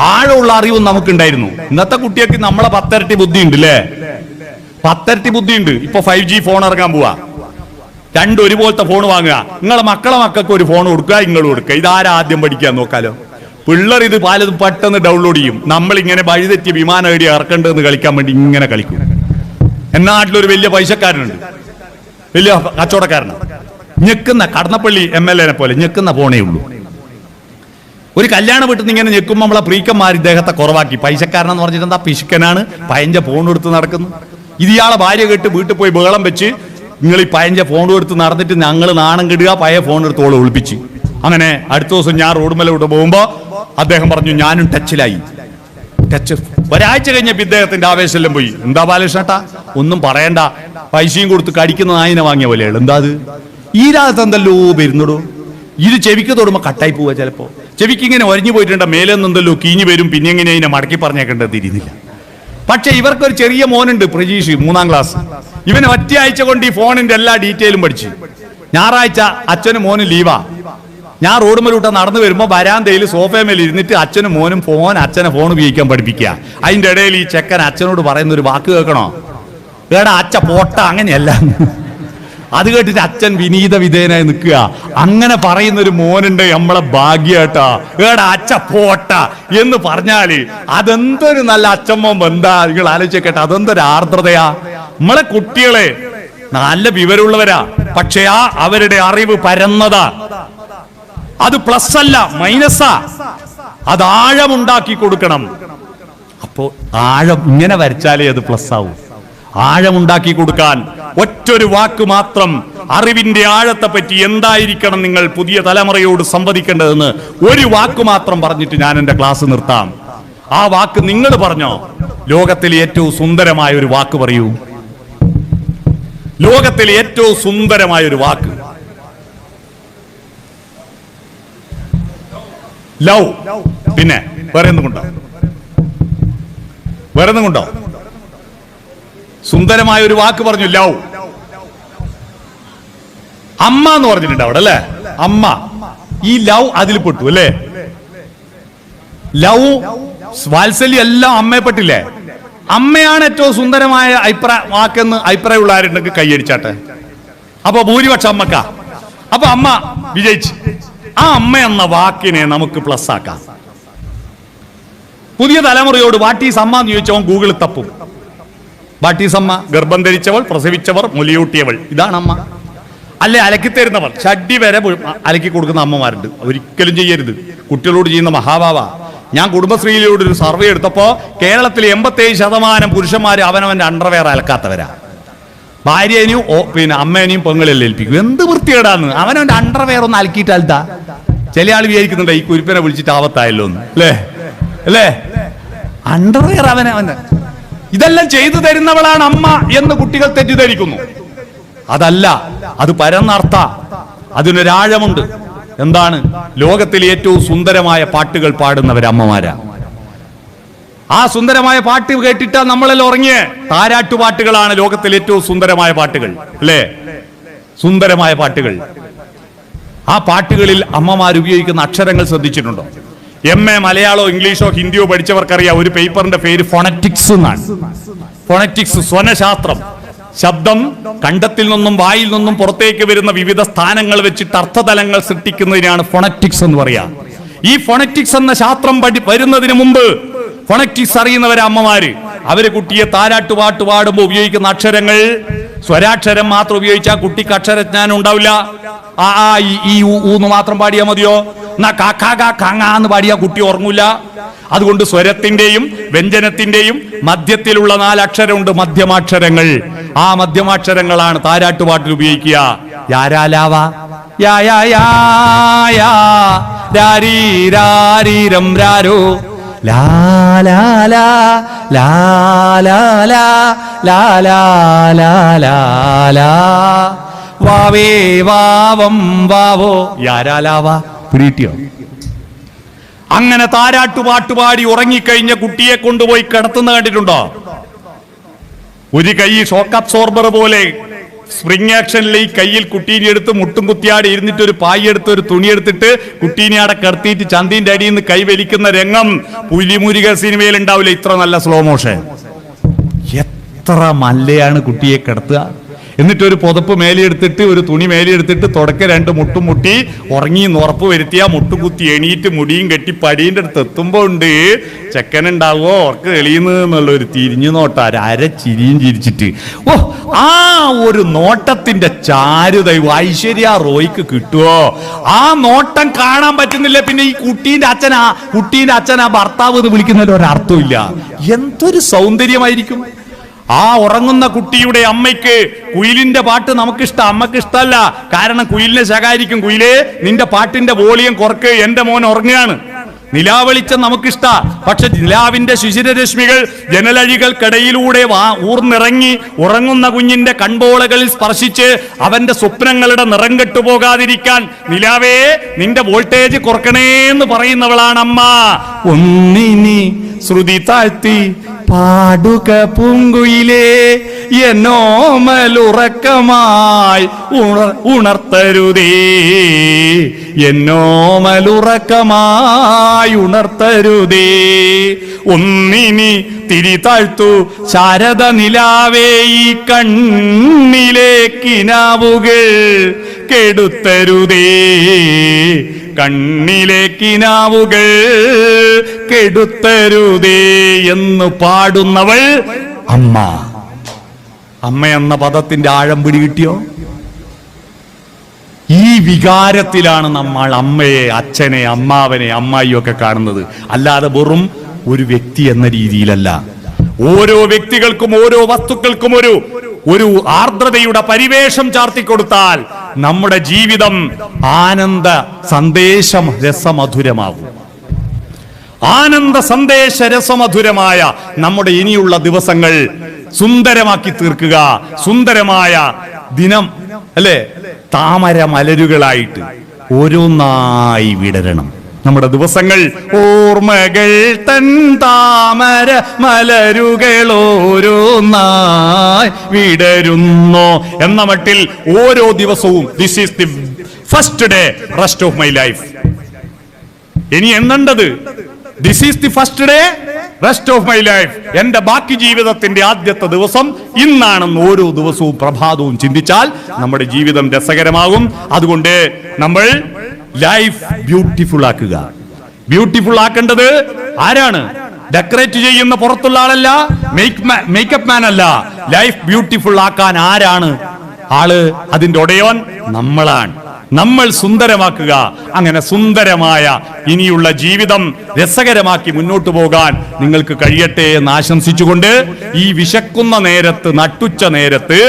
ആഴമുള്ള അറിവും നമുക്കുണ്ടായിരുന്നു. ഇന്നത്തെ കുട്ടികൾക്ക് നമ്മളെ 10 ഇരട്ടി ബുദ്ധി ഉണ്ട് അല്ലേ? 10 ഇരട്ടി ബുദ്ധി ഉണ്ട്. ഇപ്പൊ 5G ഫോൺ ഇറങ്ങാൻ പോവാ. 2 ഒരുപോലത്തെ ഫോൺ വാങ്ങുക. നിങ്ങളെ മക്കൾക്ക് ഒരു ഫോൺ കൊടുക്കുക, നിങ്ങൾ കൊടുക്കുക. ഇതാരാ ആദ്യം പഠിക്കാൻ നോക്കാലോ? പിള്ളേർ ഇത് പലതും പെട്ടെന്ന് ഡൗൺലോഡ് ചെയ്യും. നമ്മൾ ഇങ്ങനെ വഴിതെറ്റി വിമാനം എഴുതി ഇറക്കേണ്ടതെന്ന് കളിക്കാൻ വേണ്ടി ഇങ്ങനെ കളിക്കും. എന്നാ നാട്ടിലൊരു വലിയ പൈസക്കാരനുണ്ട്, വലിയ കച്ചവടക്കാരനാണ്. ഞെക്കുന്ന കടന്നപ്പള്ളി MLA പോലെ ഞെക്കുന്ന ഫോണേ ഉള്ളൂ. ഒരു കല്യാണ വീട്ടിൽ നിന്ന് ഇങ്ങനെ ഞെക്കുമ്പോൾ നമ്മളെ പ്രീക്കന്മാർ ഇദ്ദേഹത്തെ കുറവാക്കി. പൈസക്കാരനെന്ന് പറഞ്ഞിട്ട് എന്താ പിശുക്കനാണ്, പയഞ്ച ഫോൺ എടുത്ത് നടക്കുന്നു. ഇത് ഇയാളെ ഭാര്യ കേട്ട് വീട്ടിൽ പോയി ബഹളം വെച്ച് നിങ്ങൾ ഈ പയഞ്ച ഫോൺ എടുത്ത് നടന്നിട്ട് ഞങ്ങൾ നാണം കെടുക, പഴയ ഫോൺ എടുത്ത് ഓളെ ഒളിപ്പിച്ച്. അങ്ങനെ അടുത്ത ദിവസം ഞാൻ റോഡുമലോട്ട് പോകുമ്പോ അദ്ദേഹം പറഞ്ഞു, ഞാനും ടച്ചിലായി. ടച്ച് ഒരാഴ്ച കഴിഞ്ഞപ്പോ ഇദ്ദേഹത്തിന്റെ ആവേശമെല്ലാം പോയി. എന്താ ബാലകൃഷ്ണേട്ടാ? ഒന്നും പറയണ്ട, പൈസയും കൊടുത്ത് കടിക്കുന്ന നായിനെ വാങ്ങിയ പോലെയാണ്. എന്താ അത്? ഈ രാഗത്ത് എന്തല്ലോ വരുന്നടോ. ഇത് ചെവിക്ക് തൊടുമ്പോ കട്ടായി പോവുക. ചിലപ്പോ ചെവിക്ക് ഇങ്ങനെ ഒരഞ്ഞു പോയിട്ടുണ്ട്, മേലെ നിന്നെന്തല്ലോ കീഞ്ഞു വരും. പിന്നെ എങ്ങനെ ഇതിനെ മടക്കി പറഞ്ഞേക്കേണ്ടത് തിരിയുന്നില്ല. പക്ഷെ ഇവർക്കൊരു ചെറിയ മോനുണ്ട്, പ്രജീഷ്, 3ാം ക്ലാസ്. ഇവന് ഒറ്റ ആഴ്ച കൊണ്ട് ഈ ഫോണിന്റെ എല്ലാ ഡീറ്റെയിലും പഠിച്ചു. ഞായറാഴ്ച അച്ഛനും മോനും ലീവാ. ഞാൻ റോഡുമലൂട്ട നടന്നു വരുമ്പോ വരാന്തയിൽ സോഫയമേൽ ഇരുന്നിട്ട് അച്ഛനും മോനും അച്ഛനെ ഫോൺ ഉപയോഗിക്കാൻ പഠിപ്പിക്കുക. അതിന്റെ ഇടയിൽ ഈ ചെക്കൻ അച്ഛനോട് പറയുന്ന ഒരു വാക്ക് കേൾക്കണോ? ഏടാ അച്ഛ പോട്ട, അങ്ങനെയല്ല. അത് കേട്ടിട്ട് അച്ഛൻ വിനീത വിധേയനായി നിൽക്കുക. അങ്ങനെ പറയുന്ന ഒരു മോനുണ്ട്, നമ്മളെ ഭാഗ്യേട്ടാ. ഏടാ അച്ഛ പോട്ട എന്ന് പറഞ്ഞാല് അതെന്തൊരു നല്ല അച്ഛമ്മ ബന്ധാ. നിങ്ങൾ ആലോചിക്കട്ടെ, അതെന്തൊരു ആർദ്രതയാ. നമ്മളെ കുട്ടികളെ നല്ല വിവരമുള്ളവരാ, പക്ഷെ അവരുടെ അറിവ് പരന്നതാ. അത് പ്ലസ് അല്ല, മൈനസാ. അത് ആഴമുണ്ടാക്കി കൊടുക്കണം. അപ്പോ ആഴം ഇങ്ങനെ വരച്ചാലേ അത് പ്ലസ് ആവും. ആഴമുണ്ടാക്കി കൊടുക്കാൻ ഒറ്റൊരു വാക്ക് മാത്രം, അറിവിന്റെ ആഴത്തെ പറ്റി എന്തായിരിക്കണം നിങ്ങൾ പുതിയ തലമുറയോട് സംവദിക്കേണ്ടതെന്ന് ഒരു വാക്ക് മാത്രം പറഞ്ഞിട്ട് ഞാൻ എന്റെ ക്ലാസ് നിർത്താം. ആ വാക്ക് നിങ്ങൾ പറഞ്ഞോ. ലോകത്തിലെ ഏറ്റവും സുന്ദരമായ ഒരു വാക്ക് പറയൂ. ലോകത്തിലെ ഏറ്റവും സുന്ദരമായ ഒരു വാക്ക് ലവ്. പിന്നെ വേറെ എന്തുകൊണ്ടോ? വേറെ എന്തുകൊണ്ടോ? സുന്ദരമായ ഒരു വാക്ക് പറഞ്ഞു, ലവ്. അമ്മ എന്ന് പറഞ്ഞിട്ടുണ്ട് അവിടെ അല്ലെ? അമ്മ. ഈ ലവ് അതിൽ പെട്ടു അല്ലേ? ലവ്, വാത്സല്യം എല്ലാം അമ്മയെ പെട്ടില്ലേ? അമ്മയാണ് ഏറ്റവും സുന്ദരമായ വാക്കെന്ന് അഭിപ്രായമുള്ള ആരുണ്ടെങ്കിൽ കൈയടിച്ചാട്ടെ. അപ്പൊ ഭൂരിപക്ഷം അമ്മക്ക. അപ്പൊ അമ്മ വിജയിച്ച്. ആ അമ്മ എന്ന വാക്കിനെ നമുക്ക് പ്ലസ് ആക്കാം. പുതിയ തലമുറയോട് വാട്ട് ഈസ് അമ്മ എന്ന് ചോദിച്ചവൻ ഗൂഗിളിൽ തപ്പും. വാട്ട് ഈസ് അമ്മ? ഗർഭം ധരിച്ചവൾ, പ്രസവിച്ചവർ, മുലയൂട്ടിയവൾ, ഇതാണ് അമ്മ. അല്ലെ അലക്കി തരുന്നവർ, ഷഡ്ഡി വരെ അലക്കി കൊടുക്കുന്ന അമ്മമാരുണ്ട്. ഒരിക്കലും ചെയ്യരുത്. കുട്ടികളോട് ചെയ്യുന്ന മഹാഭാവ. ഞാൻ കുടുംബശ്രീയിലൂടെ ഒരു സർവേ എടുത്തപ്പോ കേരളത്തിൽ 87% പുരുഷന്മാർ അവനവന്റെ അണ്ടർവെയർ അലക്കാത്തവരാ. ഭാര്യനെയും പിന്നെ അമ്മേനെയും പെങ്ങളെല്ലാം ഏൽപ്പിക്കും. എന്ത് വൃത്തികേടാന്ന്. അവനവന്റെ അണ്ടർവെയർ ഒന്ന് അലക്കിയിട്ടാൽതാ. ചില ആൾ വിചാരിക്കുന്നുണ്ട് ഈ കുരിപ്പനെ വിളിച്ചിട്ട് ആവത്തായല്ലോ എന്ന്. അല്ലേ അണ്ടർവെയർ അവനവന്. ഇതെല്ലാം ചെയ്തു തരുന്നവളാണ് അമ്മ എന്ന് കുട്ടികൾ തെറ്റിദ്ധരിക്കുന്നു. അതല്ല, അത് പരന്നർത്ഥ. അതിനൊരാഴമുണ്ട്. എന്താണ്? ലോകത്തിലെ ഏറ്റവും സുന്ദരമായ പാട്ടുകൾ പാടുന്നവരമ്മമാരാ. ആ സുന്ദരമായ പാട്ട് കേട്ടിട്ടാ നമ്മളെല്ലാം ഉറങ്ങിയ. താരാട്ടുപാട്ടുകളാണ് ലോകത്തിലെ ഏറ്റവും സുന്ദരമായ പാട്ടുകൾ, അല്ലേ? സുന്ദരമായ പാട്ടുകൾ. ആ പാട്ടുകളിൽ അമ്മമാർ ഉപയോഗിക്കുന്ന അക്ഷരങ്ങൾ ശ്രദ്ധിച്ചിട്ടുണ്ടോ? MA മലയാളോ ഇംഗ്ലീഷോ ഹിന്ദിയോ പഠിച്ചവർക്കറിയാം ഒരു പേപ്പറിന്റെ പേര് ഫോണറ്റിക്സ് എന്നാണ്. ഫോണറ്റിക്സ്, സ്വനശാസ്ത്രം. ശബ്ദം കണ്ടത്തിൽ നിന്നും വായിൽ നിന്നും പുറത്തേക്ക് വരുന്ന വിവിധ സ്ഥാനങ്ങൾ വെച്ചിട്ട് അർത്ഥതലങ്ങൾ സൃഷ്ടിക്കുന്നതിനാണ് ഫോണറ്റിക്സ് എന്ന് പറയാ. ഈ ഫോണറ്റിക്സ് എന്ന ശാസ്ത്രം വരുന്നതിന് മുമ്പ് ഫോണറ്റിക്സ് അറിയുന്നവരെ അമ്മമാര് അവര് കുട്ടിയെ താരാട്ടുപാട്ട് പാടുമ്പോൾ ഉപയോഗിക്കുന്ന അക്ഷരങ്ങൾ സ്വരാക്ഷരം മാത്രം ഉപയോഗിച്ചാൽ കുട്ടിക്ക് അക്ഷരജ്ഞാനം ഉണ്ടാവില്ല. ആ ഈ ഊന്ന് മാത്രം പാടിയാൽ മതിയോ? എന്നാ കാന്ന് പാടിയാ കുട്ടി ഉറങ്ങൂല. അതുകൊണ്ട് സ്വരത്തിന്റെയും വ്യഞ്ജനത്തിന്റെയും മധ്യത്തിലുള്ള 4 അക്ഷരമുണ്ട്, മധ്യമാക്ഷരങ്ങൾ. ആ മധ്യമാക്ഷരങ്ങളാണ് താരാട്ടുപാട്ടിൽ ഉപയോഗിക്കുക. യാരാലാവ യാ യാ യാ യാ രാരീ രാരീരം രാരോ ലാ ലാ ലാ ലാ ലാ ലാ ലാ ലാ ലാ ലാ ലാ വാവേ വാവം വാവോ യാരാലാവ. പിടിയോ? അങ്ങനെ താരാട്ടുപാട്ടുപാടി ഉറങ്ങിക്കഴിഞ്ഞ കുട്ടിയെ കൊണ്ടുപോയി കിടത്തുന്ന കണ്ടിട്ടുണ്ടോ? ഒരു കൈ ഷോക്ക് അബ്സോർബർ പോലെ സ്പ്രിംഗ് ആക്ഷനിൽ ഈ കയ്യിൽ കുട്ടീനെ എടുത്ത് മുട്ടും കുത്തിയാടി ഇരുന്നിട്ട് ഒരു പായി എടുത്ത് ഒരു തുണി എടുത്തിട്ട് കുട്ടീനെ അവിടെ കിടത്തിയിട്ട് ചന്തിന്റെ അടിയിൽ നിന്ന് കൈ വലിക്കുന്ന രംഗം പുലിമുരുക സിനിമയിൽ ഉണ്ടാവില്ല. ഇത്ര നല്ല സ്ലോ മോഷൻ. എത്ര മല്ലയാണ് കുട്ടിയെ കിടത്തുക. എന്നിട്ട് ഒരു പുതപ്പ് മേലെടുത്തിട്ട് ഒരു തുണി മേലെടുത്തിട്ട് തുടക്ക 2 മുട്ടും മുട്ടി ഉറങ്ങി ഉറപ്പ് വരുത്തിയ മുട്ടുകുത്തി എണീറ്റ് മുടിയും കെട്ടി പടീൻ്റെ അടുത്ത് എത്തുമ്പോ ഉണ്ട് ചെക്കനുണ്ടാവോ ഓർക്ക് എളിയുന്നുള്ള ഒരു തിരിഞ്ഞു നോട്ട ചിരിയും ചിരിച്ചിട്ട്. ഓ, ആ ഒരു നോട്ടത്തിന്റെ ചാരുത ഐശ്വര്യ റോയ്ക്ക് കിട്ടുവോ? ആ നോട്ടം കാണാൻ പറ്റുന്നില്ല. പിന്നെ ഈ കുട്ടീന്റെ അച്ഛനാ ഭർത്താവ് എന്ന് വിളിക്കുന്നതിൽ ഒരർത്ഥമില്ല. എന്തൊരു സൗന്ദര്യമായിരിക്കും. ആ ഉറങ്ങുന്ന കുട്ടിയുടെ അമ്മയ്ക്ക് കുയിലിന്റെ പാട്ട് നമുക്കിഷ്ടം, അമ്മക്ക് ഇഷ്ടമല്ല. കാരണം കുയിലിനെ ശകാരിക്കും, കുയിലേ നിന്റെ പാട്ടിന്റെ വോളിയം കുറക്ക്, എന്റെ മോൻ ഉറങ്ങുകയാണ്. നിലാവെളിച്ചം നമുക്കിഷ്ട. പക്ഷെ നിലാവിന്റെ ശിശിരരശ്മികൾ ജനലഴികൾക്കിടയിലൂടെ ഊർന്നിറങ്ങി ഉറങ്ങുന്ന കുഞ്ഞിന്റെ കൺപോളകളിൽ സ്പർശിച്ച് അവന്റെ സ്വപ്നങ്ങളുടെ നിറം കെട്ടുപോകാതിരിക്കാൻ നിലാവേ നിന്റെ വോൾട്ടേജ് കുറക്കണേന്ന് പറയുന്നവളാണ് അമ്മ. ഒന്നിനി ശ്രുതി താഴ്ത്തി പാടുക പൂങ്കുയിലേ എന്നോമലുറക്കമായി ഉണർത്തരുതേ, എന്നോമലുറക്കമായി ഉണർത്തരുതേ. ഒന്നിനി തിരി താഴ്ത്തു ശാരദ നിലാവേ ഈ കണ്ണിലെ കിനാവുകൾ കെടുത്തരുതേ, കണ്ണിലെ കിനാവുകൾ കെടുത്തരുതേ എന്ന് പാടുന്നവൾ അമ്മ. അമ്മ എന്ന പദത്തിന്റെ ആഴം പിടികിട്ടിയോ? ഈ വികാരത്തിലാണ് നമ്മൾ അമ്മയെ, അച്ഛനെ, അമ്മാവനെ, അമ്മായിയൊക്കെ കാണുന്നത്. അല്ലാതെ വെറും ഒരു വ്യക്തി എന്ന രീതിയിലല്ല. ഓരോ വ്യക്തികൾക്കും ഓരോ വസ്തുക്കൾക്കും ഒരു ആർദ്രതയുടെ പരിവേഷം ചാർത്തിക്കൊടുത്താൽ നമ്മുടെ ജീവിതം ആനന്ദ സന്ദേശം രസമധുരമാകും. ആനന്ദ സന്ദേശ രസമധുരമായ നമ്മുടെ ഇനിയുള്ള ദിവസങ്ങൾ സുന്ദരമാക്കി തീർക്കുക. സുന്ദരമായ ദിനം അല്ലെ, താമര മലരുകളായിട്ട് ഓരോന്നായി വിടരണം നമ്മുടെ ദിവസങ്ങൾ. ഓർമ്മകൾ തൻ താമര മലരുകൾ ഓരോന്നായി വിടരുന്നോ എന്ന മട്ടിൽ ഓരോ ദിവസവും this is the first day rest of my life. ഇനി എന്നുണ്ടത് this is the first day rest of my life, എന്റെ ബാക്കി ജീവിതത്തിന്റെ ആദ്യത്തെ ദിവസം ഇന്നാണെന്ന് ഓരോ ദിവസവും പ്രഭാതവും ചിന്തിച്ചാൽ നമ്മുടെ ജീവിതം രസകരമാകും. അതുകൊണ്ട് നമ്മൾ ലൈഫ് ബ്യൂട്ടിഫുൾ ആക്കുക. ബ്യൂട്ടിഫുൾ ആക്കേണ്ടത് ആരാണ്? ഡെക്കറേറ്റ് ചെയ്യുന്ന പുറത്തുള്ള ആളല്ല, മേക്കപ്പ് മാൻ അല്ല. ലൈഫ് ബ്യൂട്ടിഫുൾ ആക്കാൻ ആരാണ് ആള്? അതിന്റെ ഉടയോൻ നമ്മളാണ്. നമ്മൾ സുന്ദരമാക്കുക. അങ്ങനെ സുന്ദരമായ ഇനിയുള്ള ജീവിതം രസകരമാക്കി മുന്നോട്ട് പോകാൻ നിങ്ങൾക്ക് കഴിയട്ടെ എന്ന് ആശംസിച്ചുകൊണ്ട് ഈ വിശക്കുന്ന നേരത്ത്, നട്ടുച്ച നേരത്ത്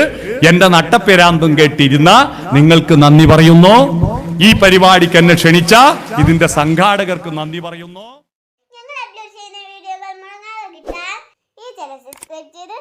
എന്റെ നട്ടപ്പെരാന്തം കേട്ടിരുന്ന നിങ്ങൾക്ക് നന്ദി പറയുന്നു. ഈ പരിപാടിക്ക് എന്നെ ക്ഷണിച്ച ഇതിന്റെ സംഘാടകർക്ക് നന്ദി പറയുന്നു. ഞങ്ങൾ അപ്ലോഡ് ചെയ്യുന്ന വീഡിയോകൾ മുടങ്ങാതെ കിട്ടാൻ ഈ ചാനൽ സബ്സ്ക്രൈബ് ചെയ്ത്